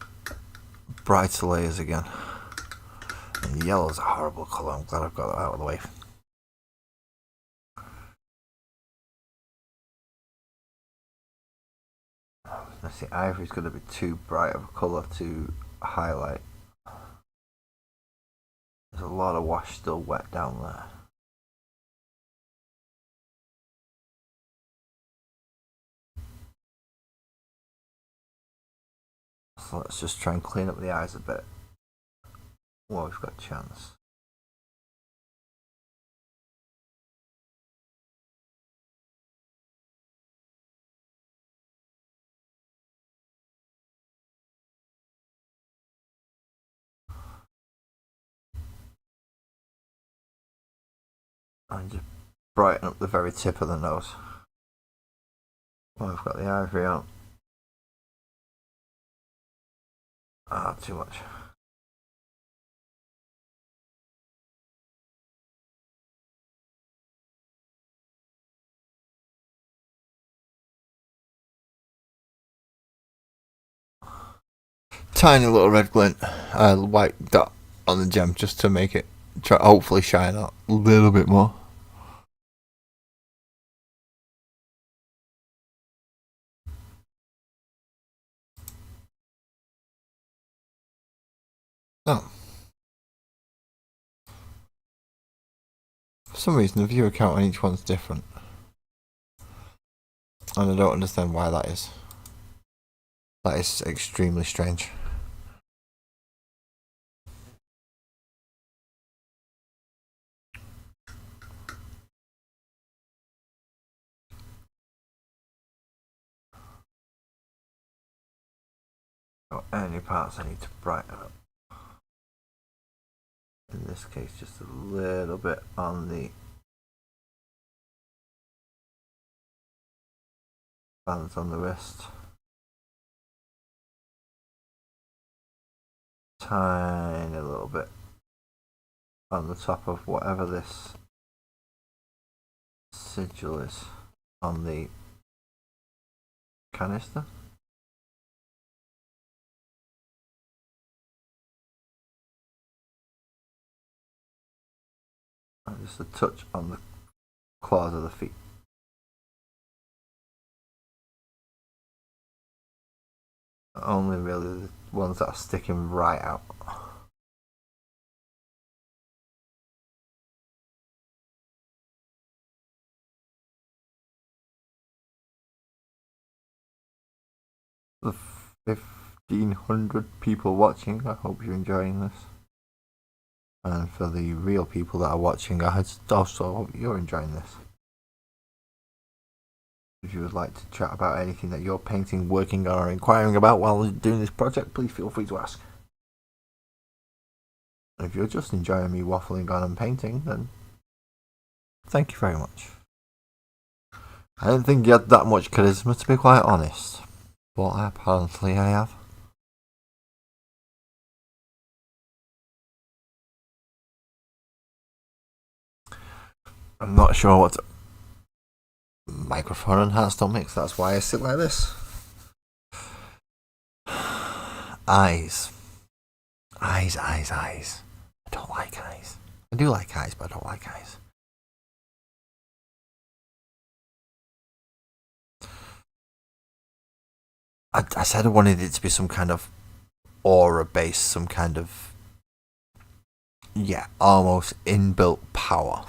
Speaker 1: brighter layers again. And yellow's a horrible colour, I'm glad I've got that out of the way. I see ivory's going to be too bright of a colour to highlight. There's a lot of wash still wet down there. So let's just try and clean up the eyes a bit while we've got a chance. And just brighten up the very tip of the nose. Well, we've got the ivory on. Ah, too much. Tiny little red glint, white dot on the gem just to make it hopefully shine out a little bit more. Oh. For some reason the viewer count on each one's different. And I don't understand why that is. That is extremely strange. Any parts I need to brighten up. In this case, just a little bit on the bands on the wrist. Tiny little bit on the top of whatever this sigil is on the canister. And just a touch on the claws of the feet. Only really the ones that are sticking right out. The 1,500 people watching, I hope you're enjoying this. And for the real people that are watching, I also hope you're enjoying this. If you would like to chat about anything that you're painting, working on, or inquiring about while doing this project, please feel free to ask. If you're just enjoying me waffling on and painting, then thank you very much. I didn't think you had that much charisma, to be quite honest. But apparently I have. I'm not sure what microphone and heart don't mix, that's why I sit like this. Eyes. Eyes. I don't like eyes. I do like eyes, but I don't like eyes. I said I wanted it to be some kind of aura based, some kind of, almost inbuilt power.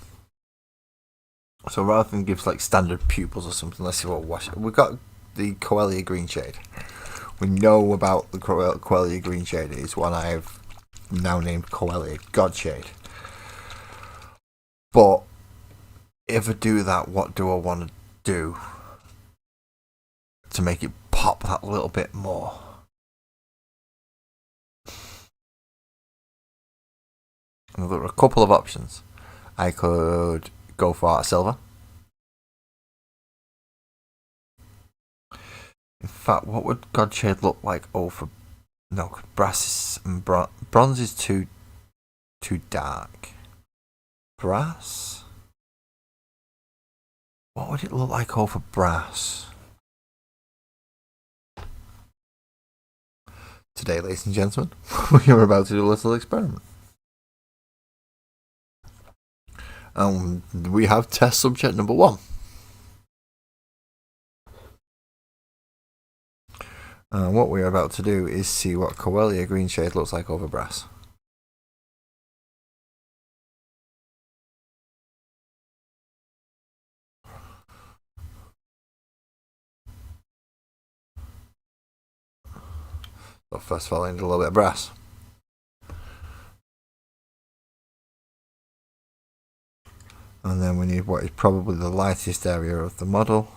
Speaker 1: So rather than give like standard pupils or something, let's see what wash. We've got the Coelia Green Shade. We know about the Coelia Green Shade. It's one I've now named Coelia Godshade. But if I do that, what do I want to do to make it pop that little bit more? And there are a couple of options. I could go for Art Silver. In fact, what would Godshade look like over? No, brass and bronze is too dark. Brass? What would it look like over brass? Today, ladies and gentlemen, we are about to do a little experiment. We have test subject number 1. What we're about to do is see what Coelia Green Shade looks like over brass. So first of all, I need a little bit of brass. And then we need what is probably the lightest area of the model,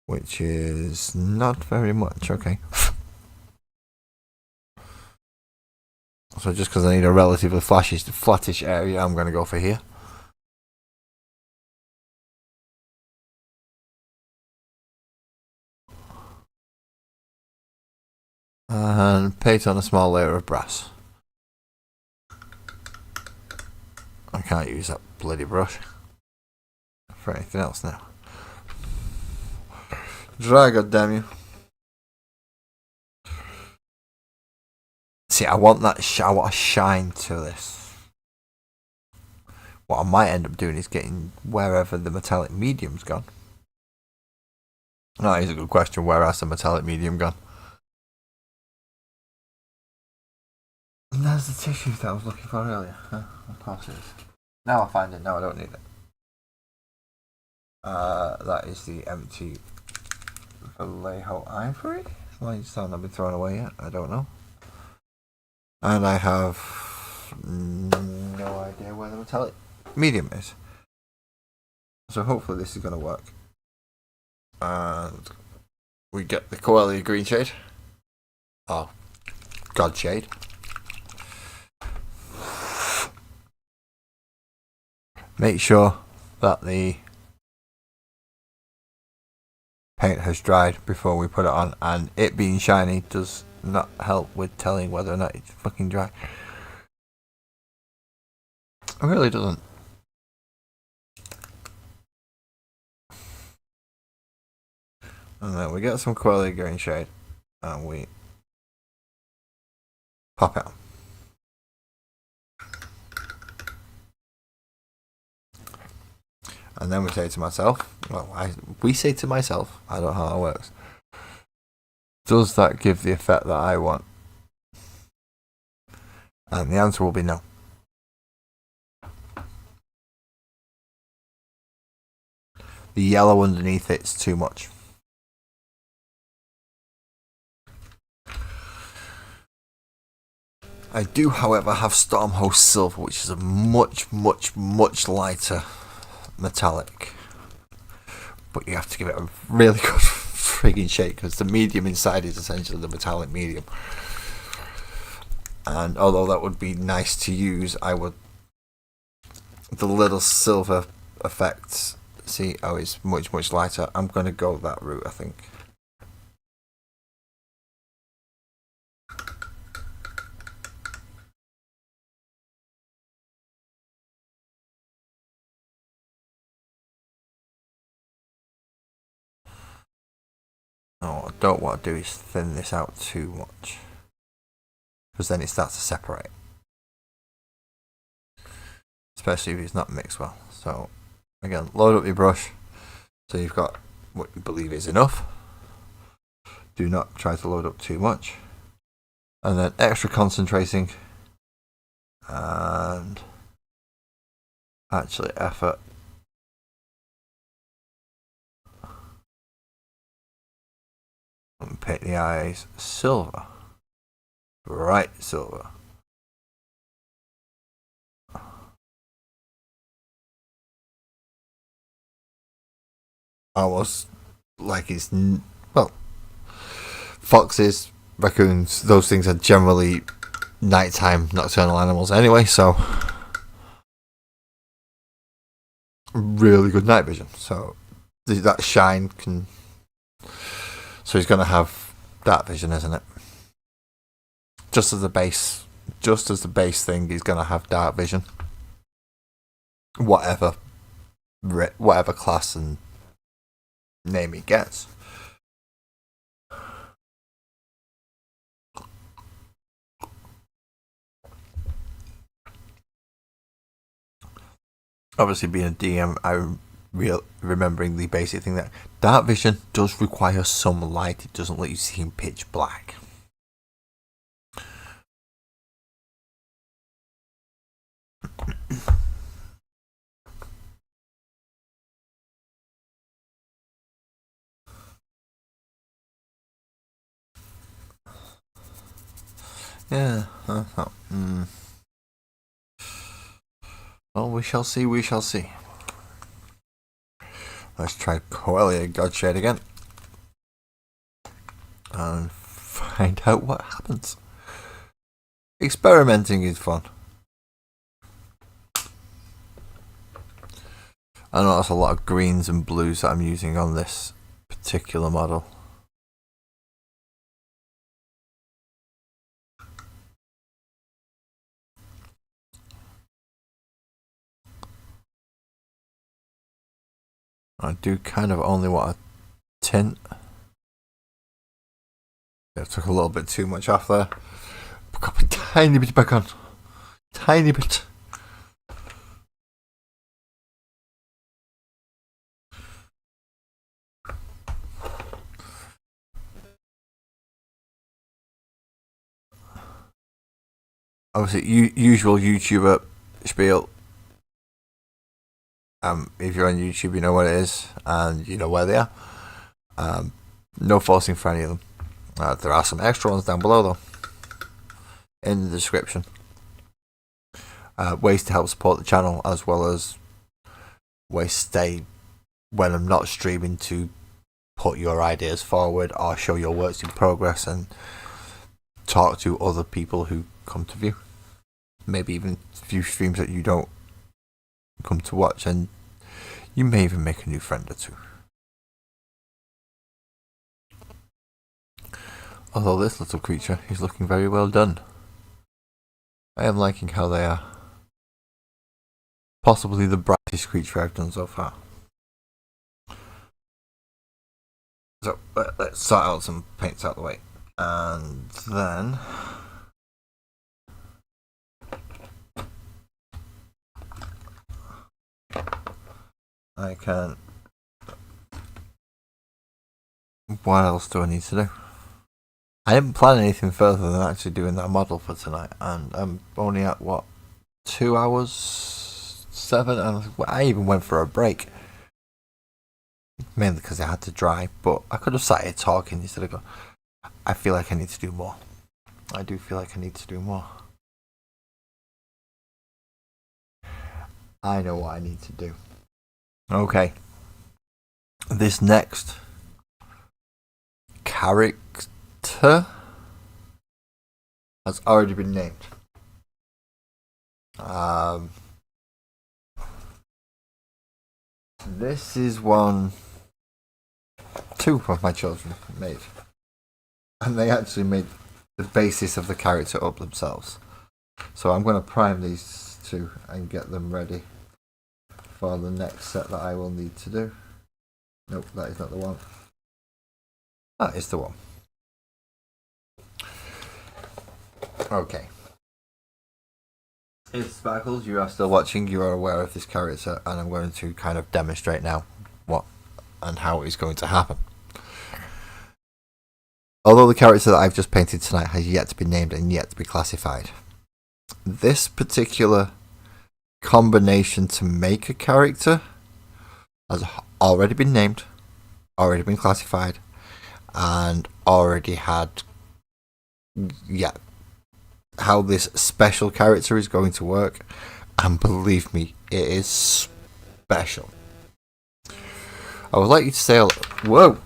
Speaker 1: which is not very much, okay. So just because I need a relatively flattish area, I'm going to go for here. And paint on a small layer of brass. I can't use that bloody brush for anything else now. Dry, goddamn you. See, I want that I want a shine to this. What I might end up doing is getting wherever the metallic medium's gone. That is a good question. Where has the metallic medium gone? And there's the tissue that I was looking for earlier. Of course it is. Now I find it. Now I don't need it. That is the empty Vallejo Ivory. Might sound not been thrown away yet. I don't know. And I have no idea where the metallic medium is. So hopefully this is going to work. And we get the Coelia Green Shade. Oh, Godshade. Make sure that the paint has dried before we put it on, and it being shiny does not help with telling whether or not it's fucking dry. It really doesn't. And then we get some Quelea Green Shade and we pop it on. And then we say to myself, we say to myself, I don't know how that works. Does that give the effect that I want? And the answer will be no. The yellow underneath it's too much. I do, however, have Stormhost Silver, which is a much, much, much lighter metallic. But you have to give it a really good frigging shake, because the medium inside is essentially the metallic medium. And although that would be nice to use, I would... The little silver effects, see how it's much, much lighter. I'm going to go that route, I think. No, what I don't want to do is thin this out too much, because then it starts to separate, especially if it's not mixed well. So again, load up your brush so you've got what you believe is enough. Do not try to load up too much, and then extra concentrating and actually effort. And paint the eyes silver, bright silver. Almost like it's, well, foxes, raccoons, those things are generally nighttime nocturnal animals anyway, so really good night vision. So that shine can... So he's going to have dark vision, isn't it? Just as the base thing, he's going to have dark vision. Whatever class and name he gets. Obviously, being a DM, I'm remembering the basic thing that dark vision does require some light. It doesn't let you see in pitch black. Yeah. Well, we shall see. We shall see. Let's try Quelea Godshade again and find out what happens. Experimenting is fun. I know that's a lot of greens and blues that I'm using on this particular model. I do kind of only want a tint. I took a little bit too much off there. Put a tiny bit back on. Tiny bit. Obviously, usual YouTuber spiel. If you're on YouTube, you know what it is, and you know where they are. No forcing for any of them. There are some extra ones down below, though, in the description. Ways to help support the channel, as well as ways to stay when I'm not streaming, to put your ideas forward or show your works in progress and talk to other people who come to view. Maybe even a few streams that you don't come to watch, and you may even make a new friend or two. Although this little creature is looking very well done. I am liking how they are. Possibly the brightest creature I've done so far. So let's sort out some paints out of the way. And then I can... What else do I need to do? I didn't plan anything further than actually doing that model for tonight, and I'm only at what, 2 hours 7, and I even went for a break, mainly because I had to dry. But I could have sat here talking instead of go. I feel like I need to do more. I do feel like I need to do more. I know what I need to do. Okay. This next character has already been named. This is two of my children made, and they actually made the basis of the character up themselves. So I'm going to prime these two and get them ready for the next set that I will need to do. Nope, that is not the one. That is the one. Okay. If Sparkles, you are still watching, you are aware of this character, and I'm going to kind of demonstrate now what and how it's going to happen. Although the character that I've just painted tonight has yet to be named and yet to be classified, this particular combination to make a character has already been named, already been classified, and already had, how this special character is going to work. And believe me, it is special. I would like you to say, whoa!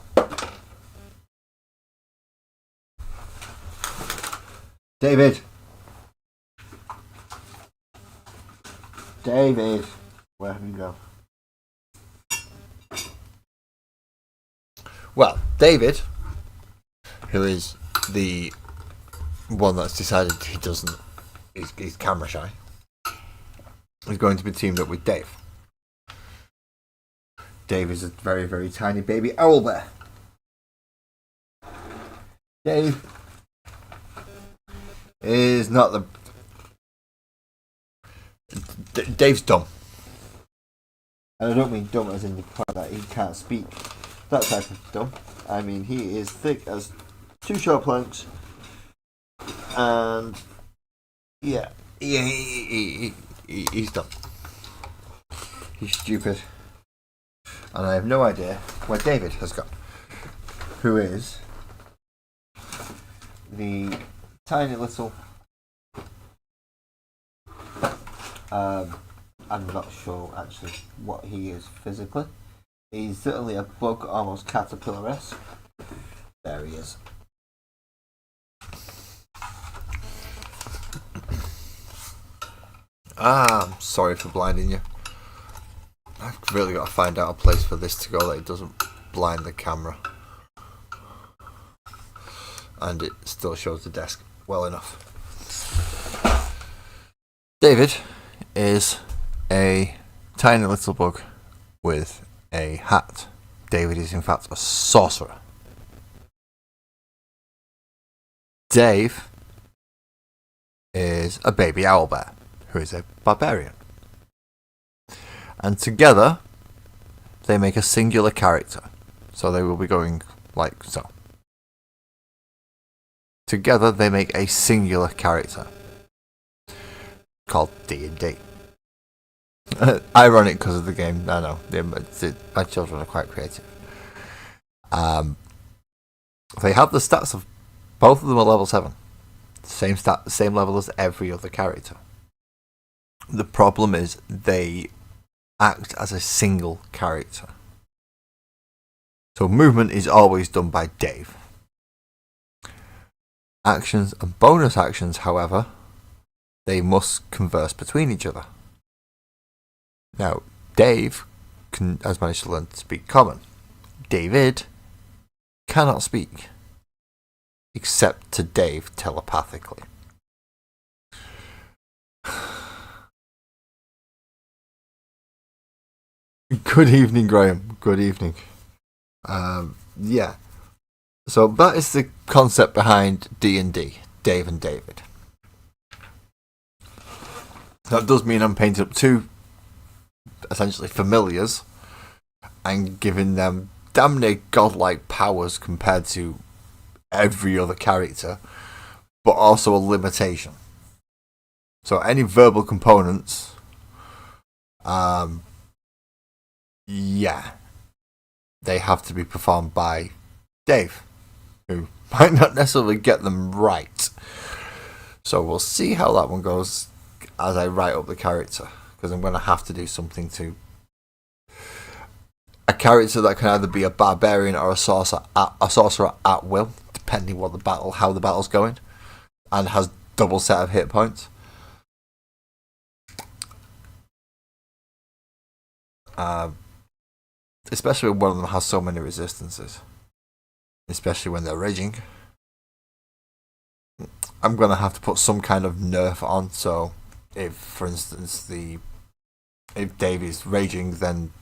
Speaker 1: David! David! Where have you gone? Well, David, who is the one that's decided he doesn't, he's camera shy, is going to be teamed up with Dave. Dave is a very, very tiny baby owlbear. Dave is not the... Dave's dumb. And I don't mean dumb as in the part that he can't speak. That type of dumb. I mean, he is thick as two short planks. And yeah, he's dumb. He's stupid. And I have no idea where David has gone. Who is the tiny little... I'm not sure actually what he is physically. He's certainly a bug, almost caterpillar-esque. There he is. I'm sorry for blinding you. I've really got to find out a place for this to go that it doesn't blind the camera. And it still shows the desk well enough. David is a tiny little bug with a hat. David is in fact a sorcerer. Dave is a baby owlbear who is a barbarian. And together they make a singular character. So they will be going like so. Together they make a singular character called D&D. Ironic because of the game. I know. My children are quite creative. They have the stats of both of them at level 7. Same level as every other character. The problem is they act as a single character. So movement is always done by Dave. Actions and bonus actions, however, they must converse between each other. Now, Dave has managed to learn to speak common. David cannot speak. except to Dave telepathically. Good evening, Graham. Good evening. Yeah. So that is the concept behind D&D, Dave and David. That does mean I'm painting up two, essentially, familiars and giving them damn near godlike powers compared to every other character, but also a limitation. So any verbal components, yeah, they have to be performed by Dave, who might not necessarily get them right. So we'll see how that one goes as I write up the character, because I'm going to have to do something to a character that can either be a barbarian or a sorcerer at will, depending how the battle's going, and has double set of hit points. Especially when one of them has so many resistances, especially when they're raging. I'm gonna have to put some kind of nerf on. So, if, for instance, if Dave is raging, then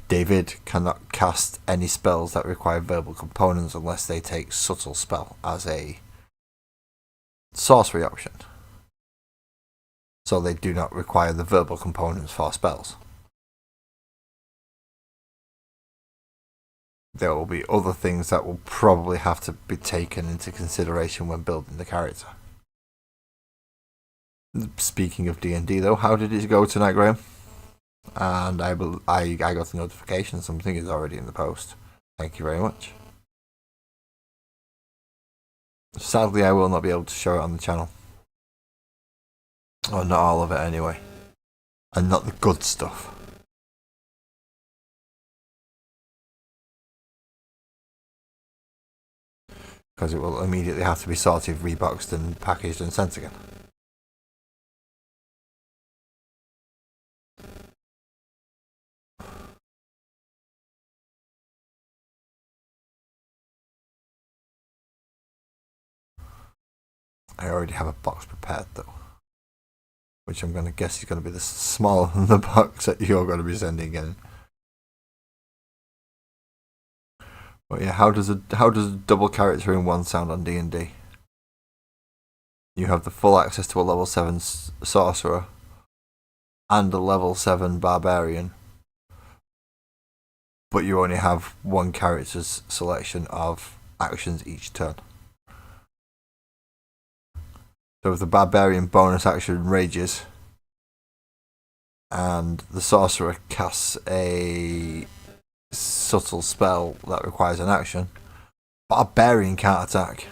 Speaker 1: David cannot cast any spells that require verbal components unless they take subtle spell as a sorcery option. So they do not require the verbal components for spells. There will be other things that will probably have to be taken into consideration when building the character. Speaking of D&D though, how did it go tonight, Graham? And I got a notification something is already in the post. Thank you very much. Sadly, I will not be able to show it on the channel. Or not all of it anyway. And not the good stuff. Because it will immediately have to be sorted, reboxed and packaged and sent again. I already have a box prepared though, which I'm going to guess is going to be smaller than the box that you're going to be sending in. But yeah, how does a double character in one sound on D&D? You have the full access to a level 7 sorcerer and a level 7 barbarian, but you only have one character's selection of actions each turn. So if the barbarian bonus action rages and the sorcerer casts a subtle spell that requires an action, barbarian can't attack.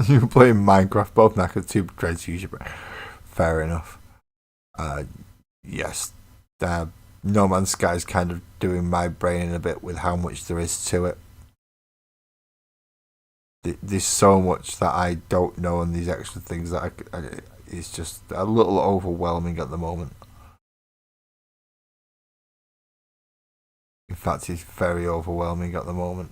Speaker 1: You're playing Minecraft, both knackered, two dreads use your brain. Fair enough. Yes, No Man's Sky is kind of doing my brain in a bit with how much there is to it. There's so much that I don't know, and these extra things that it's just a little overwhelming at the moment. In fact, it's very overwhelming at the moment.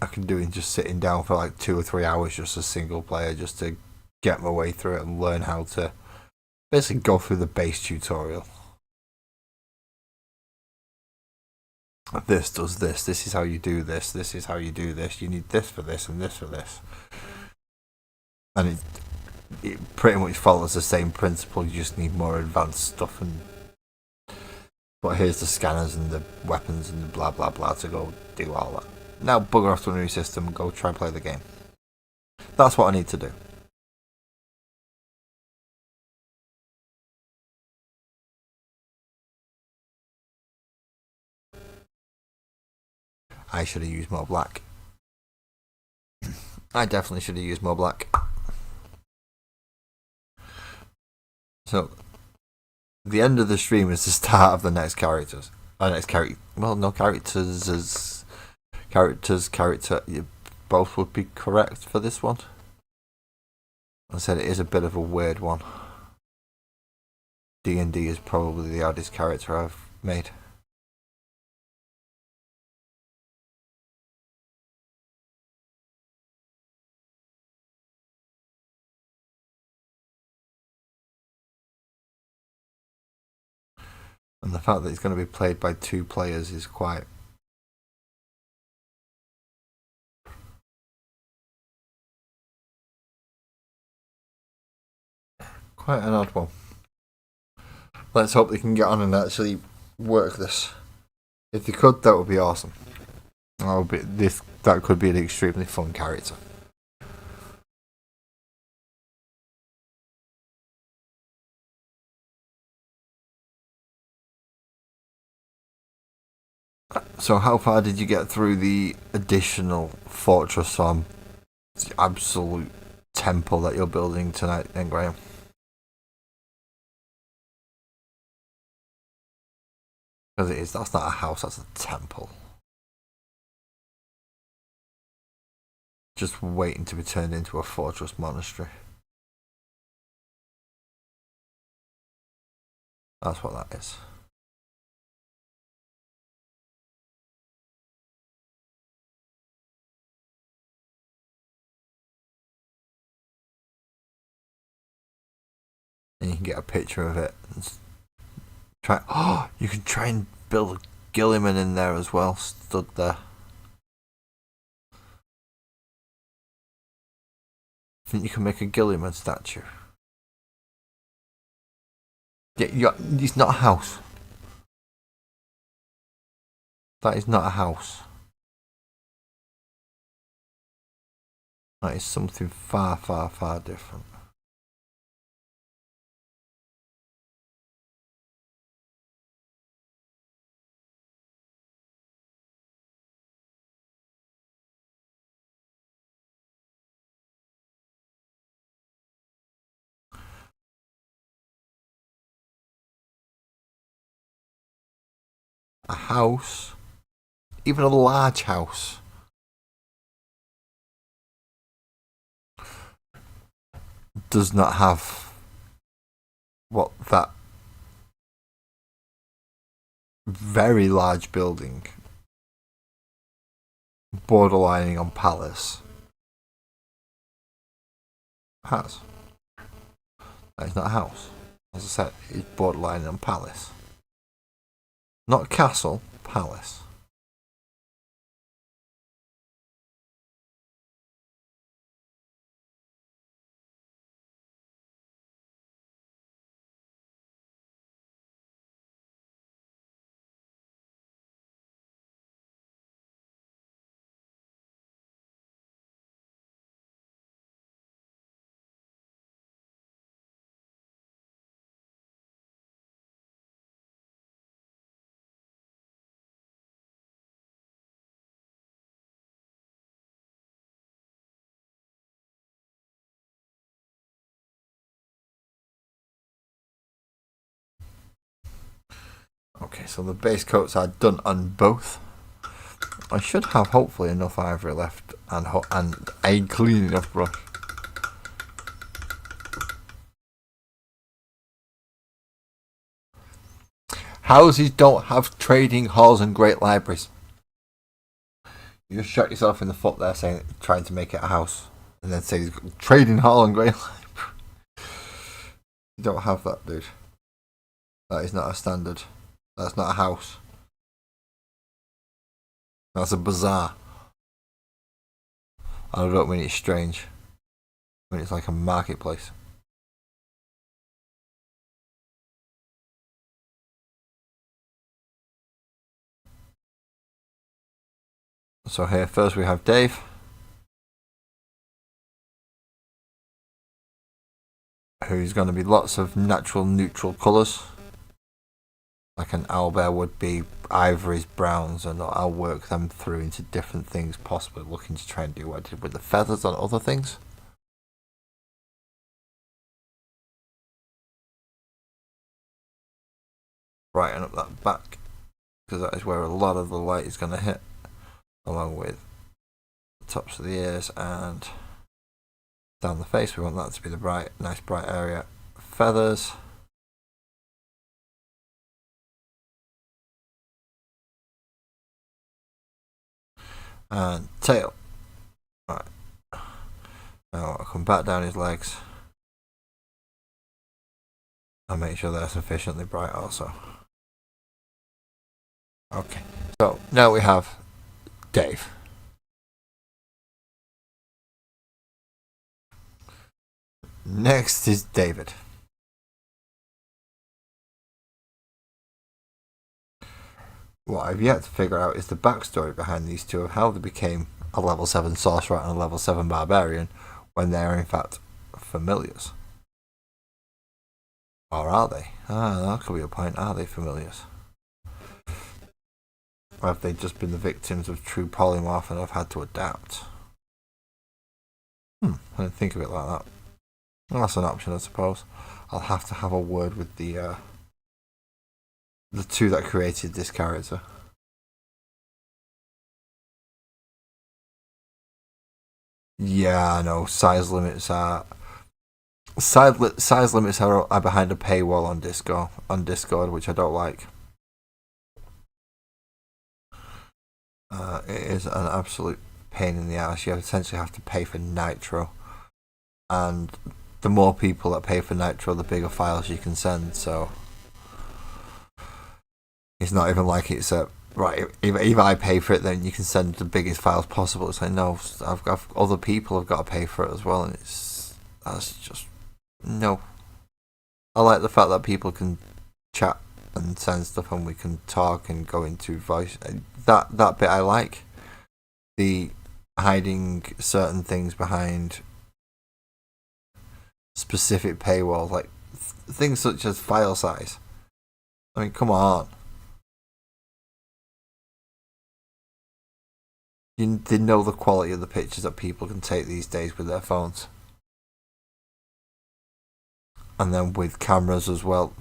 Speaker 1: I can do in just sitting down for like 2 or 3 hours just as single player, just to get my way through it and learn how to basically go through the base tutorial. This does this. This is how you do this. This is how you do this. You need this for this and this for this. And it pretty much follows the same principle. You just need more advanced stuff. But here's the scanners and the weapons and the blah blah blah to go do all that. Now bugger off to a new system and go try and play the game. That's what I need to do. I should have used more black. I definitely should have used more black. So the end of the stream is the start of the next characters. Next character. Well, no characters as character. You both would be correct for this one. I said it is a bit of a weird one. D&D is probably the oddest character I've made. And the fact that it's going to be played by 2 players is quite an odd one. Let's hope they can get on and actually work this. If they could, that would be awesome. That could be an extremely fun character. So how far did you get through the additional fortress the absolute temple that you're building tonight then, Graham? Because that's not a house, that's a temple. Just waiting to be turned into a fortress monastery. That's what that is. And you can get a picture of it. You can try and build a Gilliman in there as well, stood there. I think you can make a Gilliman statue. Yeah, it's not a house. That is not a house. That is something far, far, far different. A house, even a large house, does not have what that very large building, borderlining on palace, has. That is not a house. As I said, it's borderlining on palace. Not castle, palace. Okay, so the base coats are done on both. I should have hopefully enough ivory left and a clean enough brush. Houses don't have trading halls and great libraries. You just shot yourself in the foot there trying to make it a house and then say trading hall and great library. You don't have that, dude. That is not a standard. That's not a house. That's a bazaar. I don't mean it's strange. I mean it's like a marketplace. So here first we have Dave. Who's going to be lots of natural neutral colours. Like an owlbear would be ivories, browns, and I'll work them through into different things, possibly looking to try and do what I did with the feathers on other things. brighten up that back, because that is where a lot of the light is going to hit, along with the tops of the ears and down the face. We want that to be the nice bright area. Feathers. And tail. Right. Now I'll come back down his legs and make sure they're sufficiently bright also. Okay, so now we have Dave. Next is David. What I've yet to figure out is the backstory behind these two of how they became a level 7 sorcerer and a level 7 barbarian when they are in fact familiars. Or are they? That could be a point. Are they familiars? Or have they just been the victims of true polymorph and have had to adapt? I didn't think of it like that. Well, that's an option, I suppose. I'll have to have a word with the two that created this character. Yeah, I know. Size limits are behind a paywall on Discord, which I don't like. It is an absolute pain in the ass. You essentially have to pay for Nitro, and the more people that pay for Nitro, the bigger files you can send. So it's not even like it's a right. If I pay for it, then you can send the biggest files possible. It's like, no, I've got other people have got to pay for it as well, and that's just no. I like the fact that people can chat and send stuff, and we can talk and go into voice. That bit I like. The hiding certain things behind specific paywalls, like things such as file size. I mean, come on. They know the quality of the pictures that people can take these days with their phones. And then with cameras as well,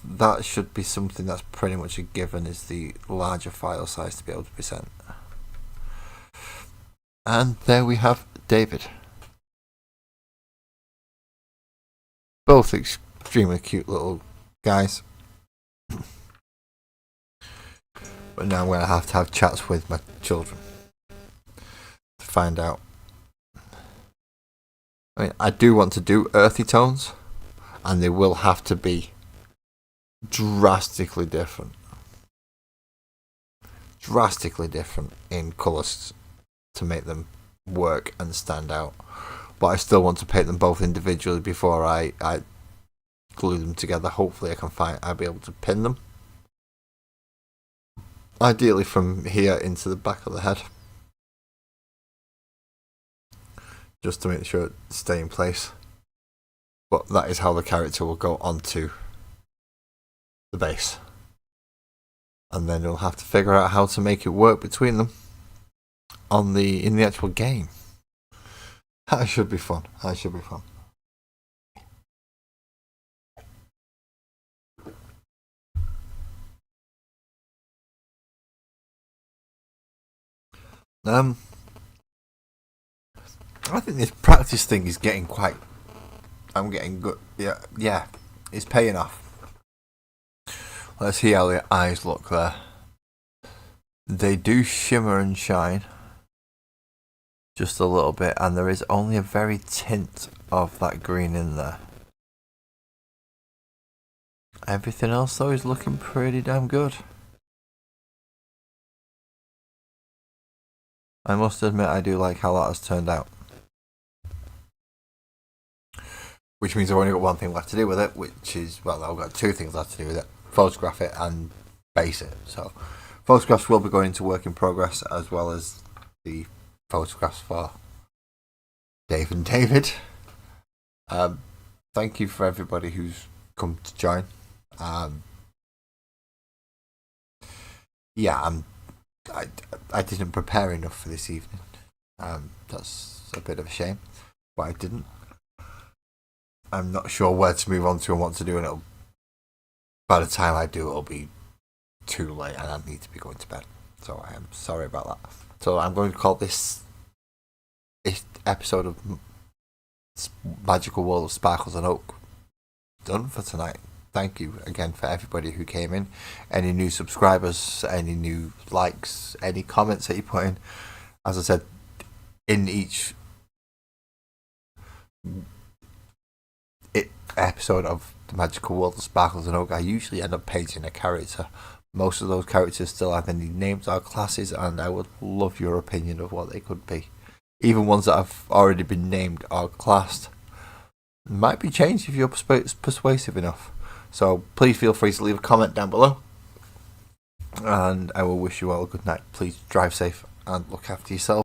Speaker 1: that should be something that's pretty much a given, is the larger file size to be able to be sent. And there we have David. Both extremely cute little guys. But now I'm going to have chats with my children to find out. I mean, I do want to do earthy tones, and they will have to be drastically different. Drastically different in colours to make them work and stand out. But I still want to paint them both individually before I glue them together. Hopefully I'll be able to pin them. Ideally from here into the back of the head. Just to make sure it stays in place. But that is how the character will go onto the base. And then you'll have to figure out how to make it work between them in the actual game. That should be fun. I think this practice thing is getting quite. I'm getting good. Yeah, it's paying off. Let's see how the eyes look there. They do shimmer and shine just a little bit, and there is only a very tint of that green in there. Everything else though is looking pretty damn good. I must admit I do like how that has turned out. Which means I've only got one thing left to do with it, which is, well, I've got two things left to do with it. Photograph it and base it. So photographs will be going into work in progress, as well as the photographs for Dave and David. Thank you for everybody who's come to join. I didn't prepare enough for this evening. That's a bit of a shame, but I didn't. I'm not sure where to move on to and what to do, and by the time I do, it'll be too late and I need to be going to bed. So I am sorry about that. So I'm going to call this episode of Magical World of Sparkles and Oak done for tonight. Thank you again for everybody who came in. Any new subscribers, any new likes, any comments that you put in. As I said, in each episode of the Magical World of Sparkles and Oak, I usually end up painting a character. Most of those characters still have any names or classes, and I would love your opinion of what they could be. Even ones that have already been named or classed might be changed if you're persuasive enough. So please feel free to leave a comment down below, and I will wish you all a good night. Please drive safe and look after yourself.